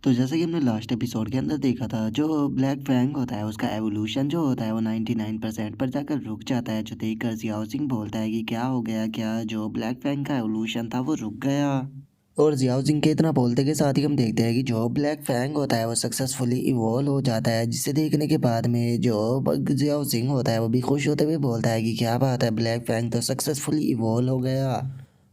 तो जैसा कि हमने लास्ट एपिसोड के अंदर देखा था, जो ब्लैक फैंग होता है उसका एवोल्यूशन जो होता है वो 99% पर जाकर रुक जाता है, जो देखकर जियाओ सिंह बोलता है कि क्या हो गया, क्या जो ब्लैक फैंग का एवोल्यूशन था वो रुक गया। और जियाओ सिंह के इतना बोलते के साथ ही हम देखते हैं कि जो ब्लैक फैंग होता है वो सक्सेसफुली इवॉल्व हो जाता है, जिसे देखने के बाद में जो जियाओ सिंह होता है वो भी खुश होते हुए बोलता है कि क्या बात है, ब्लैक फैंग तो सक्सेसफुली इवॉल्व हो गया।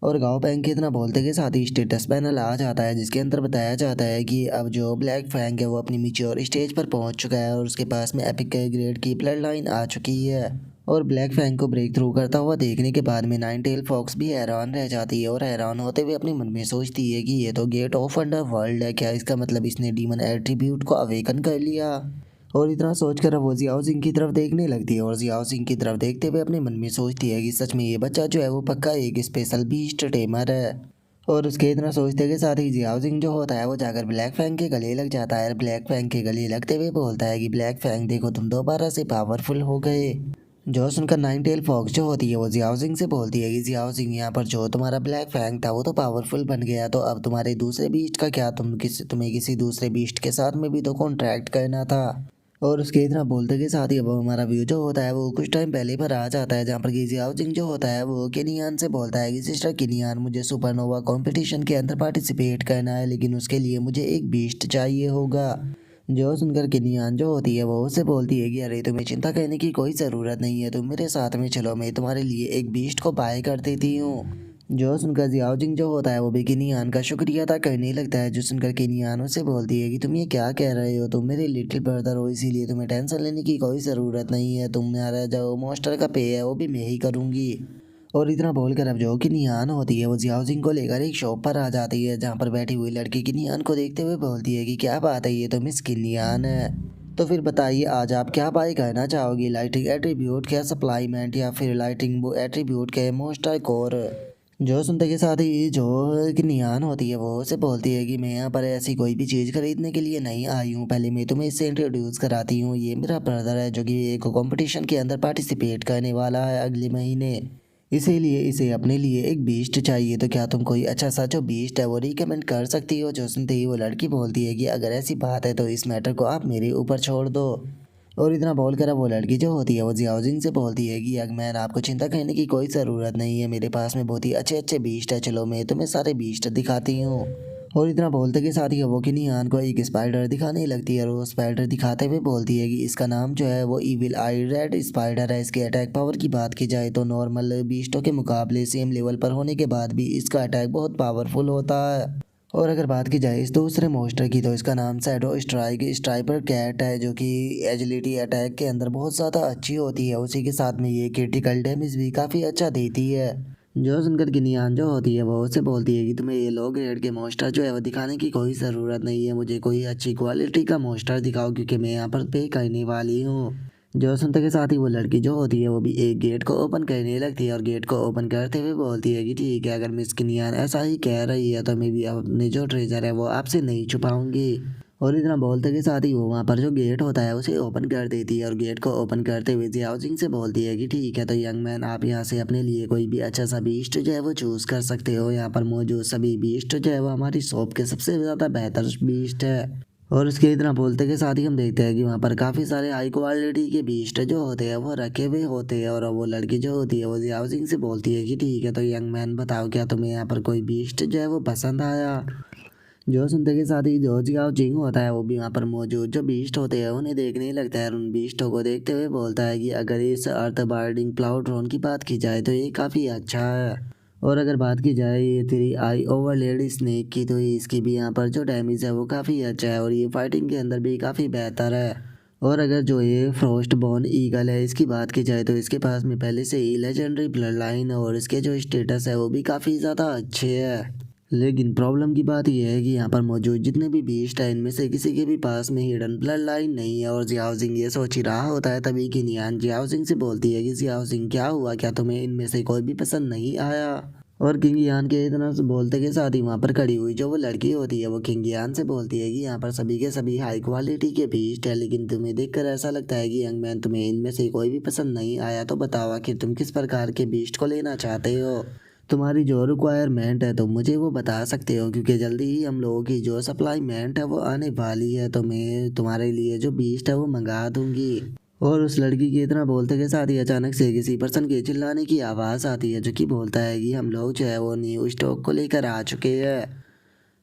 और गाँव बैंक के इतना बोलते के साथ ही स्टेटस पैनल आ जाता है, जिसके अंदर बताया जाता है कि अब जो ब्लैक फैंग है वो अपनी मैच्योर स्टेज पर पहुंच चुका है और उसके पास में एपिक ग्रेड की ब्लड लाइन आ चुकी है। और ब्लैक फैंग को ब्रेक थ्रू करता हुआ देखने के बाद में नाइन टेल फॉक्स भी हैरान रह जाती है और हैरान होते हुए अपने मन में सोचती है कि ये तो गेट ऑफ अंडर वर्ल्ड है, क्या इसका मतलब इसने डीमन एट्रीब्यूट को अवेकन कर लिया। और इतना सोचकर अब वो जियाओ सिंह की तरफ देखने लगती है और जियाओ सिंह की तरफ देखते हुए अपने मन में सोचती है कि सच में ये बच्चा जो है वो पक्का एक स्पेशल बीस्ट टेमर है। और उसके इतना सोचते के साथ ही जियाओ सिंह जो होता है वो जाकर ब्लैक फैंग के गले लग जाता है। ब्लैक फैंग के गले लगते हुए बोलता है कि ब्लैक फैंग देखो, तुम दोबारा से पावरफुल हो गए। जो सुनकर नाइन टेल फॉक्स जो होती है वो जियाओ सिंह से बोलती है कि जियाओ सिंह, यहाँ पर जो तुम्हारा ब्लैक फैंग था वो तो पावरफुल बन गया, तो अब तुम्हारे दूसरे बीस्ट का क्या, तुम्हें किसी दूसरे बीस्ट के साथ में भी तो कॉन्ट्रैक्ट करना था। और उसके इतना बोलते के साथ ही अब हमारा व्यू जो होता है वो कुछ टाइम पहले पर आ जाता है, जहाँ पर कि जियाओ जिंग जो होता है वो किनियान से बोलता है कि सिस्टर किनियान, मुझे सुपरनोवा कंपटीशन के अंदर पार्टिसिपेट करना है, लेकिन उसके लिए मुझे एक बीस्ट चाहिए होगा। जो सुनकर किनियान जो होती है वो उसे बोलती है कि अरे तुम्हें चिंता करने की कोई ज़रूरत नहीं है, तुम मेरे साथ में चलो, मैं तुम्हारे लिए एक बीस्ट को बाय कर देती हूँ। जो सुनकर जियाओ जिंग जो होता है वो भी किनियान का शुक्रिया अदा करने लगता है, जो सुनकर किनियान उससे बोलती है कि तुम ये क्या कह रहे हो, तुम मेरे लिटिल ब्रदर हो, इसीलिए तुम्हें टेंशन लेने की कोई ज़रूरत नहीं है, तुम्हारा जो मोस्टर का पे है वो भी मैं ही करूँगी। और इतना बोलकर अब जो किनियान होती है वो जियाओ जिंग को लेकर एक शॉप पर आ जाती है, जहाँ पर बैठी हुई लड़की किनियान को देखते हुए बोलती है कि क्या बात है, ये तो मिस किनियान है। तो फिर बताइए आज आप क्या बाय करना चाहोगी, लाइटिंग एट्रीब्यूट या सप्लाईमेंट या फिर लाइटिंग एट्रीब्यूट के मोस्टर कोर। जो सुनते के साथ ही जो कि नियान होती है वो उसे बोलती है कि मैं यहाँ पर ऐसी कोई भी चीज़ खरीदने के लिए नहीं आई हूँ, पहले मैं तुम्हें इससे इंट्रोड्यूस कराती हूँ, ये मेरा ब्रदर है जो कि एक कंपटीशन के अंदर पार्टिसिपेट करने वाला है अगले महीने, इसीलिए इसे अपने लिए एक बीस्ट चाहिए, तो क्या तुम कोई अच्छा सा जो बीस्ट है वो रिकमेंड कर सकती हो। जो सुनते ही वो लड़की बोलती है कि अगर ऐसी बात है तो इस मैटर को आप मेरे ऊपर छोड़ दो। और इतना बोलकर अब वो लड़की जो होती है वो जियाओजिंग से बोलती है कि अगमैन, आपको चिंता करने की कोई ज़रूरत नहीं है, मेरे पास में बहुत ही अच्छे अच्छे बीस्ट है, चलो मैं तुम्हें सारे बीस्ट दिखाती हूँ। और इतना बोलते के साथ ही वो किनियान को एक स्पाइडर दिखाने लगती है और वो स्पाइडर दिखाते हुए बोलती है कि इसका नाम जो है वो इविल आई रेड स्पाइडर है, इसके अटैक पावर की बात की जाए तो नॉर्मल बीस्टों के मुकाबले सेम लेवल पर होने के बाद भी इसका अटैक बहुत पावरफुल होता है। और अगर बात की जाए इस दूसरे मोस्टर की तो इसका नाम शैडो स्ट्राइपर कैट है, जो कि एजिलिटी अटैक के अंदर बहुत ज़्यादा अच्छी होती है, उसी के साथ में ये क्रिटिकल डैमेज भी काफ़ी अच्छा देती है। जो सुनकर गिनियान जो होती है वो उससे बोलती है कि तुम्हें ये लो ग्रेड के मोस्टर जो है वो दिखाने की कोई ज़रूरत नहीं है, मुझे कोई अच्छी क्वालिटी का मोस्टर दिखाओ क्योंकि मैं यहाँ पर पे करने वाली हूँ। जो सुनते के साथ ही वो लड़की जो होती है वो भी एक गेट को ओपन करने लगती है और गेट को ओपन करते हुए बोलती है कि ठीक है, अगर मिस किनियान ऐसा ही कह रही है तो मैं भी अपने जो ट्रेजर है वो आपसे नहीं छुपाऊंगी। और इतना बोलते के साथ ही वो वहाँ पर जो गेट होता है उसे ओपन कर देती है और गेट को ओपन करते हुए जियाओ जिंग से बोलती है कि ठीक है, तो यंग मैन आप यहाँ से अपने लिए कोई भी अच्छा सा बीस्ट जो है वो चूज़ कर सकते हो, यहाँ पर मौजूद सभी बीस्ट जो है वो हमारी शॉप के सबसे ज़्यादा बेहतर बीस्ट है। और उसके इतना बोलते के साथ ही हम देखते हैं कि वहाँ पर काफ़ी सारे हाई क्वालिटी के बीस्ट जो होते हैं वो रखे हुए होते हैं और वो लड़की जो होती है वो जियाओ सिंह से बोलती है कि ठीक है, तो यंग मैन बताओ क्या तुम्हें यहाँ पर कोई बीस्ट जो है वो पसंद आया। जो सुनते के साथ ही जो जियाओ जिंग होता है वो भी वहाँ पर मौजूद जो बीस्ट होते हैं उन्हें देखने लगता है और उन बीस्टों को देखते हुए बोलता है कि अगर इस अर्थ बार्डिंग प्लाउड्रोन की बात की जाए तो ये काफ़ी अच्छा है। और अगर बात की जाए ये तेरी आई ओवरलेड स्नेक की तो इसकी भी यहाँ पर जो डैमेज है वो काफ़ी अच्छा है और ये फाइटिंग के अंदर भी काफ़ी बेहतर है। और अगर जो ये फ्रोस्ट बॉर्न ईगल है इसकी बात की जाए तो इसके पास में पहले से ही लेजेंडरी ब्लड लाइन है और इसके जो स्टेटस है वो भी काफ़ी ज़्यादा अच्छे है। लेकिन प्रॉब्लम की बात यह है कि यहाँ पर मौजूद जितने भी बीस्ट हैं इनमें से किसी के भी पास में हिडन ब्लड लाइन नहीं है। और जियाओ सिंह ये सोच ही रहा होता है तभी कि नियान जियाओ सिंह से बोलती है कि जियाओ सिंह क्या हुआ, क्या तुम्हें इनमें से कोई भी पसंद नहीं आया। और किंग यान के इतना से बोलते के साथ ही वहाँ पर खड़ी हुई जो वो लड़की होती है वो किंग यान से बोलती है कि यहाँ पर सभी के सभी हाई क्वालिटी के बीस्ट है, लेकिन तुम्हें देखकर ऐसा लगता है कि यंग मैन तुम्हें इनमें से कोई भी पसंद नहीं आया, तो बताओ आखिर तुम किस प्रकार के बीस्ट को लेना चाहते हो। तुम्हारी जो रिक्वायरमेंट है तो मुझे वो बता सकते हो, क्योंकि जल्दी ही हम लोगों की जो सप्लाईमेंट है वो आने वाली है, तो मैं तुम्हारे लिए जो बीस्ट है वो मंगा दूंगी। और उस लड़की के इतना बोलते के साथ ही अचानक से किसी पर्सन के चिल्लाने की आवाज़ आती है, जो कि बोलता है कि हम लोग जो है वो न्यू स्टॉक को लेकर आ चुके हैं।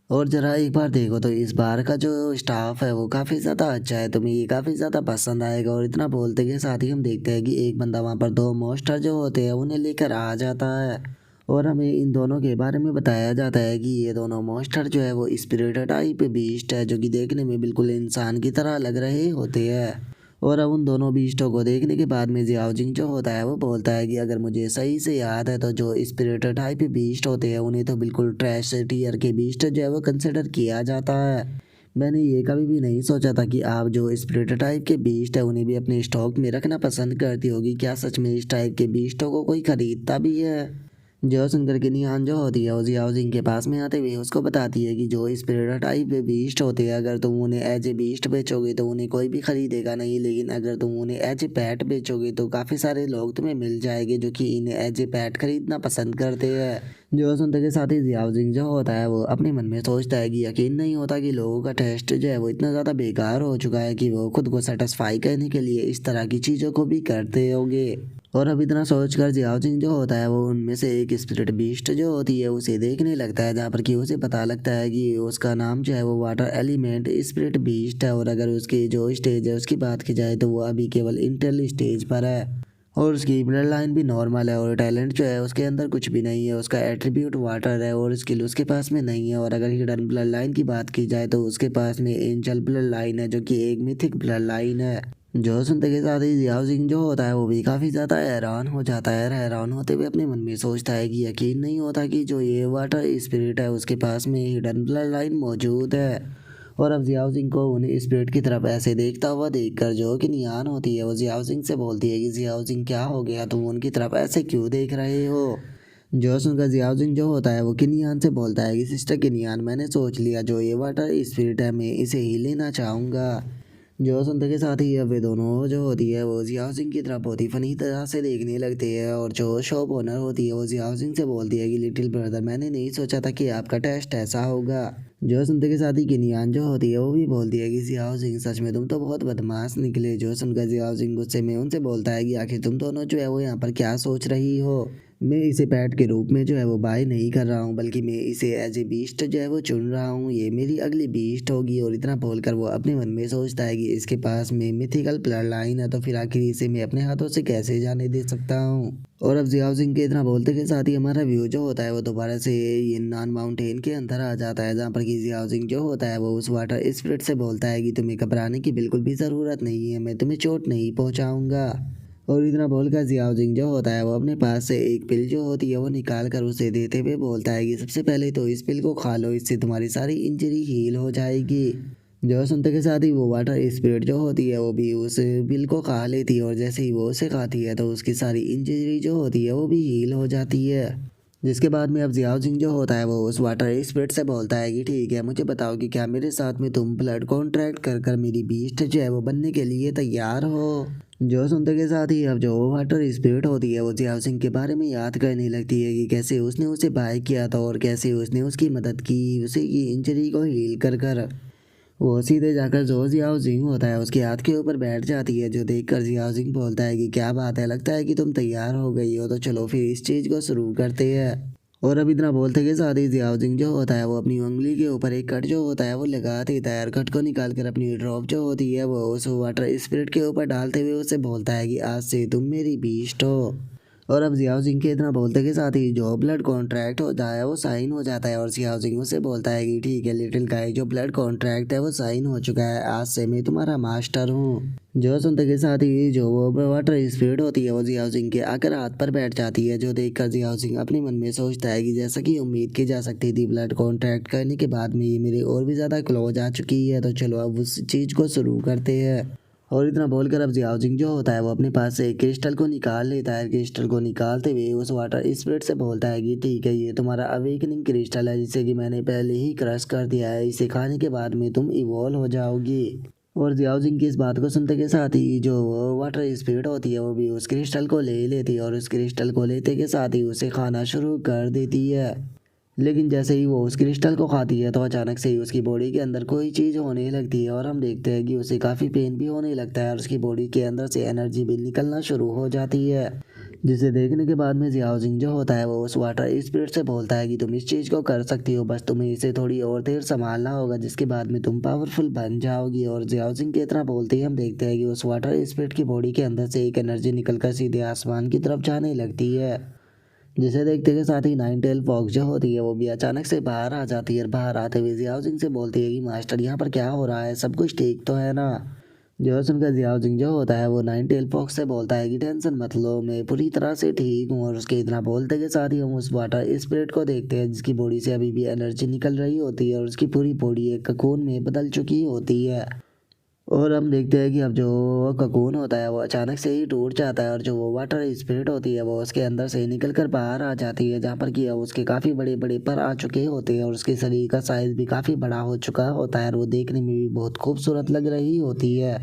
और ज़रा एक बार देखो तो इस बार का जो स्टाफ है वो काफ़ी ज़्यादा अच्छा है, तुम्हें ये काफ़ी ज़्यादा पसंद आएगा। और इतना बोलते के साथ ही हम देखते हैं कि एक बंदा वहाँ पर दो मॉन्स्टर जो होते हैं उन्हें लेकर आ जाता है। और हमें इन दोनों के बारे में बताया जाता है कि ये दोनों मॉन्स्टर जो है वो स्पिरिट टाइप बीस्ट है, जो कि देखने में बिल्कुल इंसान की तरह लग रहे होते हैं। और अब उन दोनों बीस्टों को देखने के बाद में जियाओजिंग जो होता है वो बोलता है कि अगर मुझे सही से याद है तो जो स्पिरिट टाइप बीस्ट होते हैं उन्हें तो बिल्कुल ट्रैश टीयर के बीस्ट जो है वो कंसिडर किया जाता है। मैंने ये कभी भी नहीं सोचा था कि आप जो स्पिरिट टाइप के बीस्ट है उन्हें भी अपने स्टॉक में रखना पसंद करती होगी। क्या सच में इस टाइप के बीस्टों को कोई खरीदता भी है? जो सुनकर के निहान जो होती है वो जियाओजिंग के पास में आते हुए उसको बताती है कि जो स्पिरिट टाइप बीस्ट होते हैं अगर तुम उन्हें एज ए बीस्ट बेचोगे तो उन्हें कोई भी खरीदेगा नहीं, लेकिन अगर तुम उन्हें एज ए पैट बेचोगे तो काफ़ी सारे लोग तुम्हें मिल जाएंगे जो कि इन्हें एज ए पैट खरीदना पसंद करते हैं। जो सुनते के साथ ही जियाओजिंग जो होता है वो अपने मन में सोचता है कि यकीन नहीं होता कि लोगों का टेस्ट जो है वो इतना ज़्यादा बेकार हो चुका है कि वो खुद को सेटिस्फाई करने के लिए इस तरह की चीज़ों को भी करते होंगे। और अब इतना सोच कर जियाओजिंग जो होता है वो उनमें से एक स्पिरिट बीस्ट जो होती है उसे देखने लगता है, जहाँ पर कि उसे पता लगता है कि उसका नाम जो है वो वाटर एलिमेंट स्पिरिट बीस्ट है। और अगर उसकी जो स्टेज है उसकी बात की जाए तो वो अभी केवल इंटेल स्टेज पर है। और उसकी ब्लड लाइन भी नॉर्मल है और टैलेंट जो है उसके अंदर कुछ भी नहीं है। उसका एट्रीब्यूट वाटर है और स्किल उसके पास में नहीं है। और अगर हिडन ब्लड लाइन की बात की जाए तो उसके पास में एंजल ब्लड लाइन है, जो कि एक मिथिक ब्लड लाइन है। जो सुनते के साथ ही जियाओ सिंह जो होता है वो भी काफ़ी ज़्यादा हैरान हो जाता है। हैरान होते हुए अपने मन में सोचता है कि यकीन नहीं होता कि जो ये वाटर स्पिरिट है उसके पास में हिडन ब्लड लाइन मौजूद है। और अब जियाओ सिंह को उन्हें स्पिरिट की तरफ ऐसे देखता हुआ देखकर जो कि नियान होती है वो जियाओ सिंह से बोलती है कि जियाओ सिंह क्या हो गया, तुम उनकी तरफ ऐसे क्यों देख रहे हो? जो सुनकर जियाओ सिंह जो होता है वो किनियान से बोलता है कि सिस्टर किनियान, मैंने सोच लिया जो ये वाटर स्पिरिट है मैं इसे ही लेना चाहूँगा। जो सुनते के साथ ही अब वे दोनों जो होती है वो जियाओ सिंह की तरफ बहुत ही फनी तरह से देखने लगते हैं। और जो शॉप ओनर होती है वो जियाओ सिंह से बोलती है कि लिटिल ब्रदर, मैंने नहीं सोचा था कि आपका टेस्ट ऐसा होगा। जो सुनते के साथ ही किनियान जो होती है वो भी बोलती है कि जियाओ सिंह सच में तुम तो बहुत बदमाश निकले। जो सुनकर जियाओ सिंह गुस्से में उनसे बोलता है कि आखिर तुम दोनों जो है वो यहाँ पर क्या सोच रही हो? मैं इसे पैट के रूप में जो है वो बाय नहीं कर रहा हूँ, बल्कि मैं इसे एज ए बीस्ट जो है वो चुन रहा हूँ। ये मेरी अगली बीस्ट होगी। और इतना बोलकर वो अपने मन में सोचता है कि इसके पास में मिथिकल ब्लड लाइन है, तो फिर आखिर इसे मैं अपने हाथों से कैसे जाने दे सकता हूँ। और अब जियाओ सिंह के इतना बोलते के साथ ही हमारा व्यू जो होता है वो दोबारा से यिन्नान माउंटेन के अंदर आ जाता है, जहाँ पर कि जियाओ सिंह जो होता है वो उस वाटर स्पिरिट से बोलता है कि तुम्हें घबराने की बिल्कुल भी ज़रूरत नहीं है, मैं तुम्हें चोट नहीं पहुँचाऊँगा। और इतना बोलकर जियाओ जिंग जो होता है वो अपने पास से एक पिल जो होती है वो निकाल कर उसे देते हुए बोलता है कि सबसे पहले तो इस पिल को खा लो, इससे तुम्हारी सारी इंजरी हील हो जाएगी। जो सुनते के साथ ही वो वाटर स्पिरिट जो होती है वो भी उस पिल को खा लेती है। और जैसे ही वो उसे खाती है तो उसकी सारी इंजरी जो होती है वो भी हील हो जाती है। जिसके बाद में अब जियाओ सिंह जो होता है वो उस वाटर स्पिरिट से बोलता है कि ठीक है, मुझे बताओ कि क्या मेरे साथ में तुम ब्लड कॉन्ट्रैक्ट कर कर मेरी बीस्ट जो है वो बनने के लिए तैयार हो? जो सुनते के साथ ही अब जो वाटर स्पिरिट होती है वो जियाओ सिंह के बारे में याद करने लगती है कि कैसे उसने उसे बाय किया था और कैसे उसने उसकी मदद की उसे की इंजरी को हील कर कर। वो सीधे जाकर जो जियाओ सिंह होता है उसके हाथ के ऊपर बैठ जाती है, जो देखकर जियाओ सिंह बोलता है कि क्या बात है, लगता है कि तुम तैयार हो गई हो, तो चलो फिर इस चीज़ को शुरू करते हैं। और अब इतना बोलते के साथ ही जियाओ सिंह जो होता है वो अपनी उंगली के ऊपर एक कट जो होता है वो लगा देता है। और कट को निकाल कर अपनी ड्रॉप जो होती है वो उस वाटर स्पिरिट के ऊपर डालते हुए उसे बोलता है कि आज से तुम मेरी बीस्ट हो। और अब जियाओ सिंह के इतना बोलते के साथ ही जो ब्लड कॉन्ट्रैक्ट होता है वो साइन हो जाता है। और जियाओ सिंह उसे बोलता है कि ठीक है लिटिल गाय, जो ब्लड कॉन्ट्रैक्ट है वो साइन हो चुका है, आज से मैं तुम्हारा मास्टर हूँ। जो सुनते के साथ ही जो वो वाटर स्पिरिट होती है वो जियाओ सिंह के आकर हाथ पर बैठ जाती है, जो देखकर जियाओ सिंह अपने मन में सोचता है कि जैसा कि उम्मीद की जा सकती थी, ब्लड कॉन्ट्रैक्ट करने के बाद में ये मेरे और भी ज़्यादा क्लोज आ चुकी है, तो चलो अब उस चीज़ को शुरू करते हैं। और इतना बोलकर अब जियाओ जिंग जो होता है वो अपने पास से एक क्रिस्टल को निकाल लेता है। क्रिस्टल को निकालते हुए उस वाटर स्पिरिट से बोलता है कि ठीक है, ये तुम्हारा अवेकनिंग क्रिस्टल है, जिसे कि मैंने पहले ही क्रश कर दिया है, इसे खाने के बाद में तुम इवॉल्व हो जाओगी। और जियाओ जिंग की इस बात को सुनते के साथ ही जो वाटर स्पिरिट होती है वो भी उस क्रिस्टल को ले लेती है और उस क्रिस्टल को लेते के साथ ही उसे खाना शुरू कर देती है। लेकिन जैसे ही वो उस क्रिस्टल को खाती है तो अचानक से ही उसकी बॉडी के अंदर कोई चीज़ होने लगती है और हम देखते हैं कि उसे काफ़ी पेन भी होने लगता है और उसकी बॉडी के अंदर से एनर्जी भी निकलना शुरू हो जाती है। जिसे देखने के बाद में जियाओ जिंग जो होता है वो उस वाटर स्पिरिट से बोलता है कि तुम इस चीज़ को कर सकती हो, बस तुम्हें इसे थोड़ी और देर संभालना होगा जिसके बाद में तुम पावरफुल बन जाओगी। और जियाओ जिंग की इतना बोलते ही हम देखते हैं कि उस वाटर स्पिरिट की बॉडी के अंदर से एक एनर्जी निकलकर सीधे आसमान की तरफ जाने लगती है। जिसे देखते के साथ ही नाइन टेल फॉक्स जो होती है वो भी अचानक से बाहर आ जाती है और बाहर आते हुए जियाओ जिंग से बोलती है कि मास्टर यहाँ पर क्या हो रहा है, सब कुछ ठीक तो है ना। जो सुनकर जियाओ जिंग जो होता है वो नाइन टेल फॉक्स से बोलता है कि टेंशन मत लो, मैं पूरी तरह से ठीक हूँ। और उसके इतना बोलते के साथ ही हम उस वाटर स्पिरिट को देखते हैं जिसकी बॉडी से अभी भी एनर्जी निकल रही होती है और उसकी पूरी बॉडी एक ककून में बदल चुकी होती है। और हम देखते हैं कि अब जो ककून होता है वो अचानक से ही टूट जाता है और जो वो वाटर स्पिरिट होती है वो उसके अंदर से निकल कर बाहर आ जाती है, जहाँ पर कि अब उसके काफ़ी बड़े बड़े पर आ चुके होते हैं और उसके शरीर का साइज़ भी काफ़ी बड़ा हो चुका होता है और वो देखने में भी बहुत खूबसूरत लग रही होती है।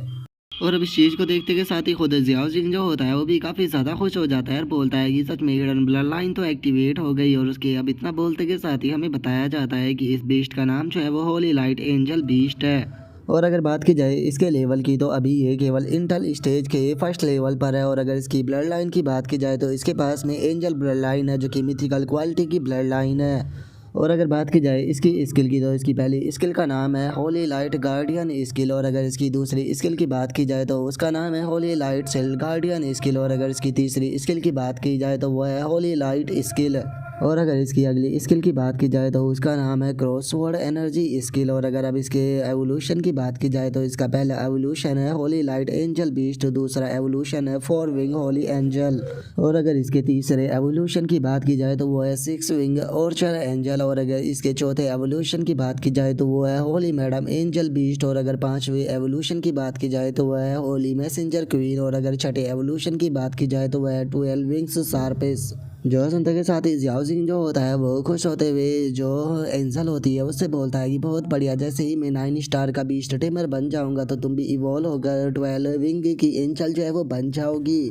और अब इस चीज़ को देखते के साथ ही खुद जियाओ जिंग जो होता है वो भी काफ़ी ज़्यादा खुश हो जाता है और बोलता है कि सच में हिडन ब्लड लाइन तो एक्टिवेट हो गई। और उसके अब इतना बोलते के साथ ही हमें बताया जाता है कि इस बीस्ट का नाम जो है वो होली लाइट एंजल बीस्ट है। और अगर बात की जाए इसके लेवल की तो अभी ये केवल इंटेल स्टेज के फर्स्ट लेवल पर है। और अगर इसकी ब्लड लाइन की बात की जाए तो इसके पास में एंजल ब्लड लाइन है जो कि मिथिकल क्वालिटी की ब्लड लाइन है। और अगर बात की जाए इसकी स्किल की तो इसकी पहली स्किल का नाम है होली लाइट गार्डियन स्किल। और अगर इसकी दूसरी स्किल की बात की जाए तो उसका नाम है holy light cell guardian skill. और अगर इसकी तीसरी स्किल की बात की जाए तो वह है होली लाइट स्किल। और अगर इसकी अगली स्किल की बात की जाए तो उसका नाम है क्रॉसवर्ड एनर्जी स्किल। और अगर अब इसके एवोल्यूशन की बात की जाए तो इसका पहला एवोल्यूशन है होली लाइट एंजल बीस्ट, दूसरा एवोल्यूशन है फोर विंग होली एंजल। और अगर इसके तीसरे एवोल्यूशन की बात की जाए तो वो है सिक्स विंग ऑर्चर एंजल। और अगर इसके चौथे एवोल्यूशन की बात की जाए तो वो है होली मैडम एंजल बीस्ट। और अगर पांचवें एवोल्यूशन की बात की जाए तो वह है होली मैसेंजर क्वीन। और अगर छठे एवोल्यूशन की बात की जाए तो वह है 12 विंग्स शार्पेस। जो सुनते के साथ ही जियाओ जिंग जो होता है वो खुश होते हुए जो एंजल होती है उससे बोलता है कि बहुत बढ़िया, जैसे ही मैं 9 स्टार का बीस्ट टेमर बन जाऊंगा तो तुम भी इवॉल्व होकर 12 विंग की एंजल जो है वो बन जाओगी।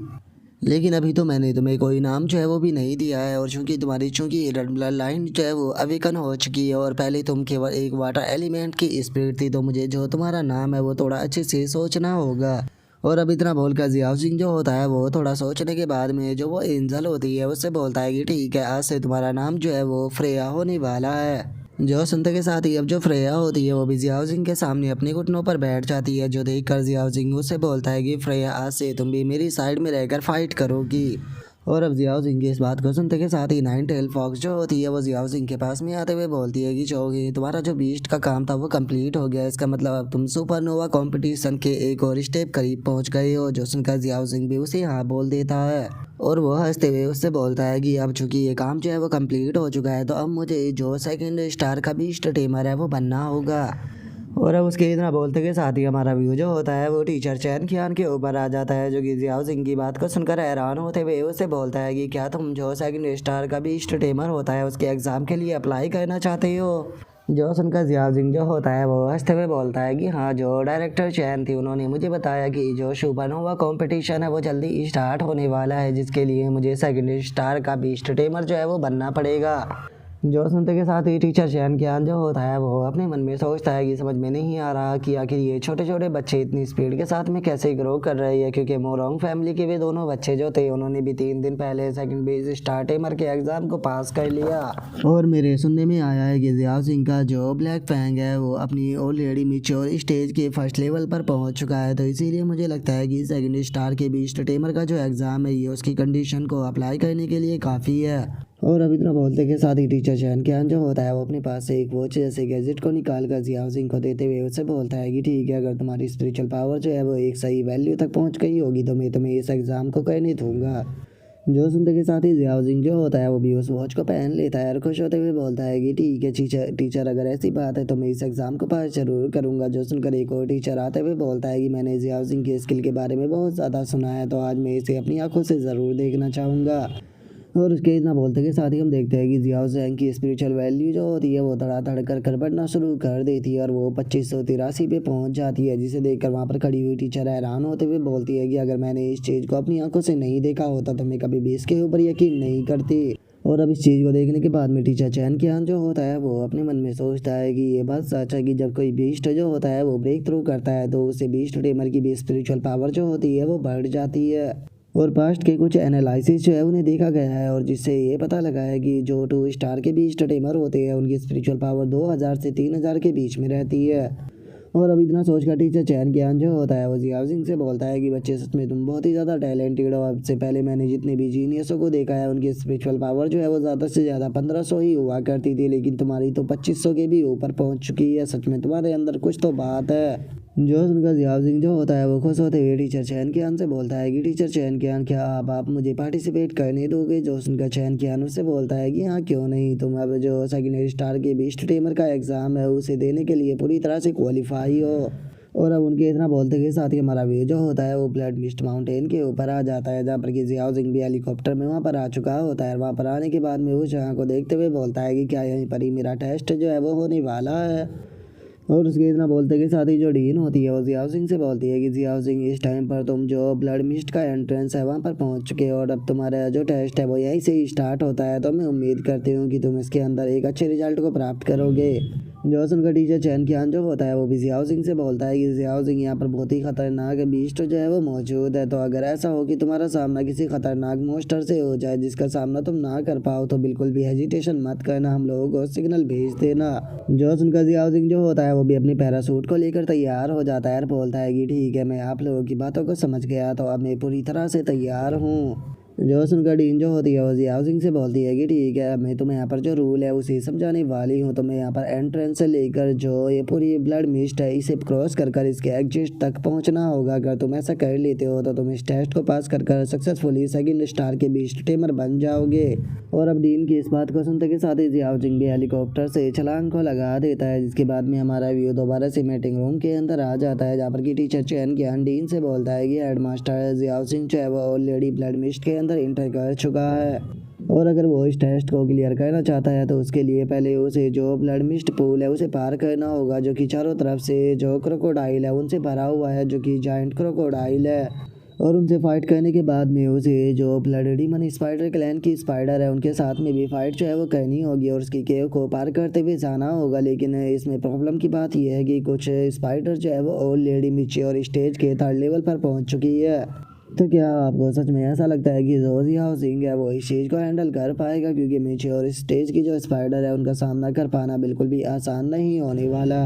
लेकिन अभी तो मैंने तुम्हें कोई नाम जो है वो भी नहीं दिया है और चूंकि रेड ब्लड लाइन जो है वो अवेकन हो चुकी है और पहले तुम केवल एक वाटर एलिमेंट की स्पिरिट थी, तो मुझे जो तुम्हारा नाम है वो थोड़ा अच्छे से सोचना होगा। और अब इतना बोलकर जियाओ सिंह जो होता है वो थोड़ा सोचने के बाद में जो वो एंजल होती है उससे बोलता है कि ठीक है, आज से तुम्हारा नाम जो है वो फ्रेया होने वाला है। जो सुनते के साथ ही अब जो फ्रेया होती है वो भी जियाओ सिंह के सामने अपने घुटनों पर बैठ जाती है, जो देखकर जियाओ सिंह उससे बोलता है कि फ्रेया, आज से तुम भी मेरी साइड में रहकर फाइट करोगी। और अब जियाओ सिंह की इस बात को सुनते के साथ ही नाइन टेल फॉक्स जो होती है वो जियाओ सिंह के पास में आते हुए बोलती है कि चौगी, तुम्हारा जो बीस्ट का काम था वो कंप्लीट हो गया, इसका मतलब अब तुम सुपरनोवा कंपटीशन के एक और स्टेप करीब पहुंच गए हो। जो सुनकर जियाओ सिंह भी उसे हाँ बोल देता है और वो हंसते हुए उससे बोलता है कि अब चूंकि ये काम जो है वो कंप्लीट हो चुका है तो अब मुझे जो सेकंड स्टार का बीस्ट टेमर है वो बनना होगा। और अब उसके इतना बोलते के साथ ही हमारा व्यू जो होता है वो टीचर चैन कियान के ऊपर आ जाता है, जो कि जियाओ सिंह की बात को सुनकर हैरान होते हुए उससे बोलता है कि क्या तुम जो सेकंड स्टार का बीस्ट टेमर होता है उसके एग्ज़ाम के लिए अप्लाई करना चाहते हो। जो सुनकर जियाओ सिंह जो होता है वो हंसते हुए बोलता है कि हाँ, जो डायरेक्टर चैन थी उन्होंने मुझे बताया कि जो सुपरनोवा कंपटीशन है वो जल्दी स्टार्ट होने वाला है, जिसके लिए मुझे सेकंड स्टार का बीस्ट टेमर जो है वो बनना पड़ेगा। जो सुनते के साथ ही टीचर चैन कियान जो होता है वो अपने मन में सोचता है कि समझ में नहीं आ रहा कि आखिर ये छोटे छोटे बच्चे इतनी स्पीड के साथ में कैसे ग्रो कर रहे हैं, क्योंकि मोरोंग फैमिली के वे दोनों बच्चे जो थे उन्होंने भी 3 दिन पहले सेकंड बेस स्टार टेमर के एग्जाम को पास कर लिया। और मेरे सुनने में आया है कि जियाओ सिंह का जो ब्लैक फैंग है वो अपनी ऑलरेडी मैच्योर स्टेज के फर्स्ट लेवल पर पहुंच चुका है, तो इसीलिए मुझे लगता है कि सेकंड स्टार के बीस्ट टेमर का जो एग्ज़ाम है ये उसकी कंडीशन को अप्लाई करने के लिए काफ़ी है। और अब इतना बोलते के साथ ही टीचर चैन कियान जो होता है वो अपने पास से एक वॉच जैसे गैजेट को निकाल कर जियाओ सिंह को देते हुए उससे बोलता है कि ठीक है, अगर तुम्हारी स्पिरिचुअल पावर जो है वो एक सही वैल्यू तक पहुंच गई होगी तो मैं तुम्हें इस एग्ज़ाम को करने दूंगा। जो सुनते के साथ ही जियाओ सिंह जो होता है वो भी उस वॉच को पहन लेता है और खुश होते हुए बोलता है कि ठीक है टीचर अगर ऐसी बात है तो मैं इस एग्ज़ाम को पास जरूर करूंगा। जो सुनकर एक और टीचर आते हुए बोलता है कि मैंने जियाओ सिंह की स्किल के बारे में बहुत ज़्यादा सुना है, तो आज मैं इसे अपनी आंखों से ज़रूर देखना चाहूँगा। और उसके इतना बोलते के साथ ही हम देखते हैं कि जियाओ जैंग की स्पिरिचुअल वैल्यू जो होती है वो धड़ाधड़ कर बढ़ना शुरू कर देती है और वो 2583 पे पहुंच जाती है, जिसे देखकर वहाँ पर खड़ी हुई टीचर हैरान होते हुए बोलती है कि अगर मैंने इस चीज़ को अपनी आंखों से नहीं देखा होता तो मैं कभी भी इसके ऊपर यकीन नहीं करती। और अब इस चीज़ को देखने के बाद में टीचर चैन कियान जो होता है वो अपने मन में सोचता है कि ये बात सच है कि जब कोई बीस्ट जो होता है वो ब्रेक थ्रू करता है तो उसे बीस्ट टेमर की भी स्पिरिचुअल पावर जो होती है वो बढ़ जाती है। और पास्ट के कुछ एनालिसिस जो है उन्हें देखा गया है और जिससे ये पता लगा है कि जो 2 स्टार के बीच टेमर होते हैं उनकी स्पिरिचुअल पावर 2000 से 3000 के बीच में रहती है। और अब इतना सोचकर टीचर चैन ज्ञान जो होता है वो जियाओ जिंग से बोलता है कि बच्चे सच में तुम बहुत ही ज़्यादा टैलेंटेड हो। अब से पहले मैंने जितने भी जीनियसों को देखा है उनकी स्पिरिचुअल पावर जो है वो ज़्यादा से ज़्यादा 1500 ही हुआ करती थी, लेकिन तुम्हारी तो 2500 के भी ऊपर पहुंच चुकी है। सच में तुम्हारे अंदर कुछ तो बात है। जो सुनकर जियाओ जिंग जो होता है वो खुश होते हुए टीचर चैन कियान से बोलता है कि टीचर चैन कियान क्या आप मुझे पार्टिसिपेट करने दोगे। जो सुनकर चैन कियान उससे बोलता है कि हाँ क्यों नहीं, तुम अब जो सेकेंड स्टार के बीस्ट टेमर का एग्ज़ाम है उसे देने के लिए पूरी तरह से क्वालिफाई हो। और अब उनके इतना बोलते के साथ ही हमारा व्यू जो होता है वो ब्लड मिस्ट माउंटेन के ऊपर आ जाता है, जहाँ पर कि जियाओ जिंग भी हेलीकॉप्टर में वहाँ पर आ चुका होता है। वहाँ पर आने के बाद में उस जगह को देखते हुए बोलता है कि क्या यहीं पर ही मेरा टेस्ट जो है वो होने वाला है। और उसके इतना बोलते के साथ ही जो डीन होती है वो जियाओ सिंह से बोलती है कि जियाओ सिंह इस टाइम पर तुम जो ब्लड मिस्ट का एंट्रेंस है वहाँ पर पहुँच चुके हो और अब तुम्हारा जो टेस्ट है वो यहीं से ही स्टार्ट होता है, तो मैं उम्मीद करती हूँ कि तुम इसके अंदर एक अच्छे रिजल्ट को प्राप्त करोगे। जो सुनकर टीचर चैन कियान जो होता है वो भी जियाओ सिंह से बोलता है कि जियाओ सिंह यहाँ पर बहुत ही खतरनाक बीस्ट जो है वो मौजूद है, तो अगर ऐसा हो कि तुम्हारा सामना किसी खतरनाक मोस्टर से हो जाए जिसका सामना तुम ना कर पाओ तो बिल्कुल भी हेजिटेशन मत करना, हम लोगों को सिग्नल भेज देना। जो सुनकर जियाओ सिंह जो होता है वो भी अपनी पैरासूट को लेकर तैयार हो जाता है और बोलता है कि ठीक है, मैं आप लोगों की बातों को समझ गया, तो अब मैं पूरी तरह से तैयार हूँ। जो सुनकर डीन जो होती है वो जियाओ सिंह से बोलती है कि ठीक है, मैं तुम्हें यहाँ पर जो रूल है उसे समझाने वाली हूँ। तो मैं यहाँ पर एंट्रेंस से लेकर जो ये पूरी ब्लड मिस्ट है इसे क्रॉस कर इसके एग्जिट तक पहुँचना होगा। अगर तुम ऐसा कर लेते हो तो तुम इस टेस्ट को पास कर सक्सेसफुली सेकंड स्टार के बीस्ट टेमर बन जाओगे। और अब डीन की इस बात को सुनते के साथ ही जियाओ सिंह भी हेलीकॉप्टर से छलांग को लगा देता है, जिसके बाद में हमारा व्यू दोबारा से मीटिंग रूम के अंदर आ जाता है, जहाँ पर की टीचर चैन ज्ञान डीन से बोलता है कि हेडमास्टर जियाओ सिंह जो है वो ऑलरेडी ब्लड मिस्ट के अंदर इंटर कर चुका है और अगर वो इस टेस्ट को क्लियर करना चाहता है तो उसके लिए पहले उसे जो ब्लड मिस्ट पूल है उसे पार करना होगा, जो कि चारों तरफ से जो क्रोकोडाइल है उनसे भरा हुआ है, जो कि जायंट क्रोकोडाइल है। और उनसे फाइट करने के बाद में उसे जो ब्लड डीमन स्पाइडर क्लैन की स्पाइडर है उनके साथ में भी फाइट जो है वो करनी होगी और उसकी केव को पार करते हुए जाना होगा। लेकिन इसमें प्रॉब्लम की बात यह है कि कुछ स्पाइडर जो है वो ऑलरेडी मैच्योर स्टेज के 3rd लेवल पर पहुंच चुकी है। तो क्या आपको सच में ऐसा लगता है कि जो जियाओ सिंह है वो इस चीज़ को हैंडल कर पाएगा, क्योंकि मैच्योर स्टेज की जो स्पाइडर है उनका सामना कर पाना बिल्कुल भी आसान नहीं होने वाला।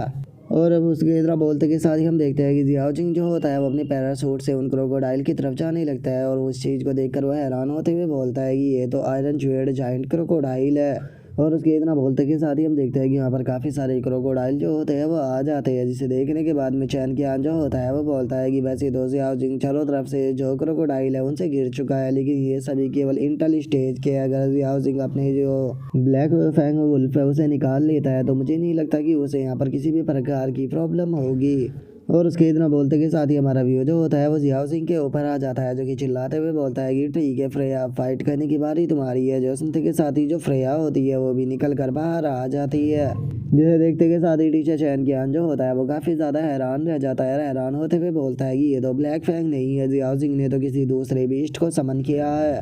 और अब उसके इतना बोलते के साथ ही हम देखते हैं कि जियाओ सिंह जो होता है वो अपने पैरासूट से उन क्रोकोडाइल की तरफ जाने लगता है और उस चीज़ को देखकर वह हैरान होते हुए बोलता है कि ये तो आयरन ज्वेड जायंट क्रोकोडाइल है। और उसके इतना बोलते के साथ ही हम देखते हैं कि यहाँ पर काफ़ी सारे क्रोकोडाइल जो होते हैं वो आ जाते हैं, जिसे देखने के बाद में चैन कियान जो होता है वो बोलता है कि वैसे तो जियाओ सिंह चारों तरफ से जो क्रोकोडाइल है उनसे गिर चुका है, लेकिन ये सभी केवल इंटल स्टेज के। अगर जियाओ सिंह अपने जो ब्लैक फैंग वुल्फ है उसे निकाल लेता है तो मुझे नहीं लगता कि उसे यहाँ पर किसी भी प्रकार की प्रॉब्लम होगी। और उसके इतना बोलते के साथ ही हमारा व्यू जो होता है वो जियाओ सिंह के ऊपर आ जाता है, जो कि चिल्लाते हुए बोलता है कि ठीक है फ्रेया, फाइट करने की बारी तुम्हारी है। जो सुनते के साथ ही जो फ्रेया होती है वो भी निकल कर बाहर आ जाती है, जिसे देखते के साथ ही टीचर चैन ज्ञान जो होता है वो काफ़ी ज़्यादा हैरान रह जाता है। हैरान होते हुए बोलता है कि ये तो ब्लैक फैंग नहीं है, जियाओ सिंह ने तो किसी दूसरे बीस्ट को समन किया है।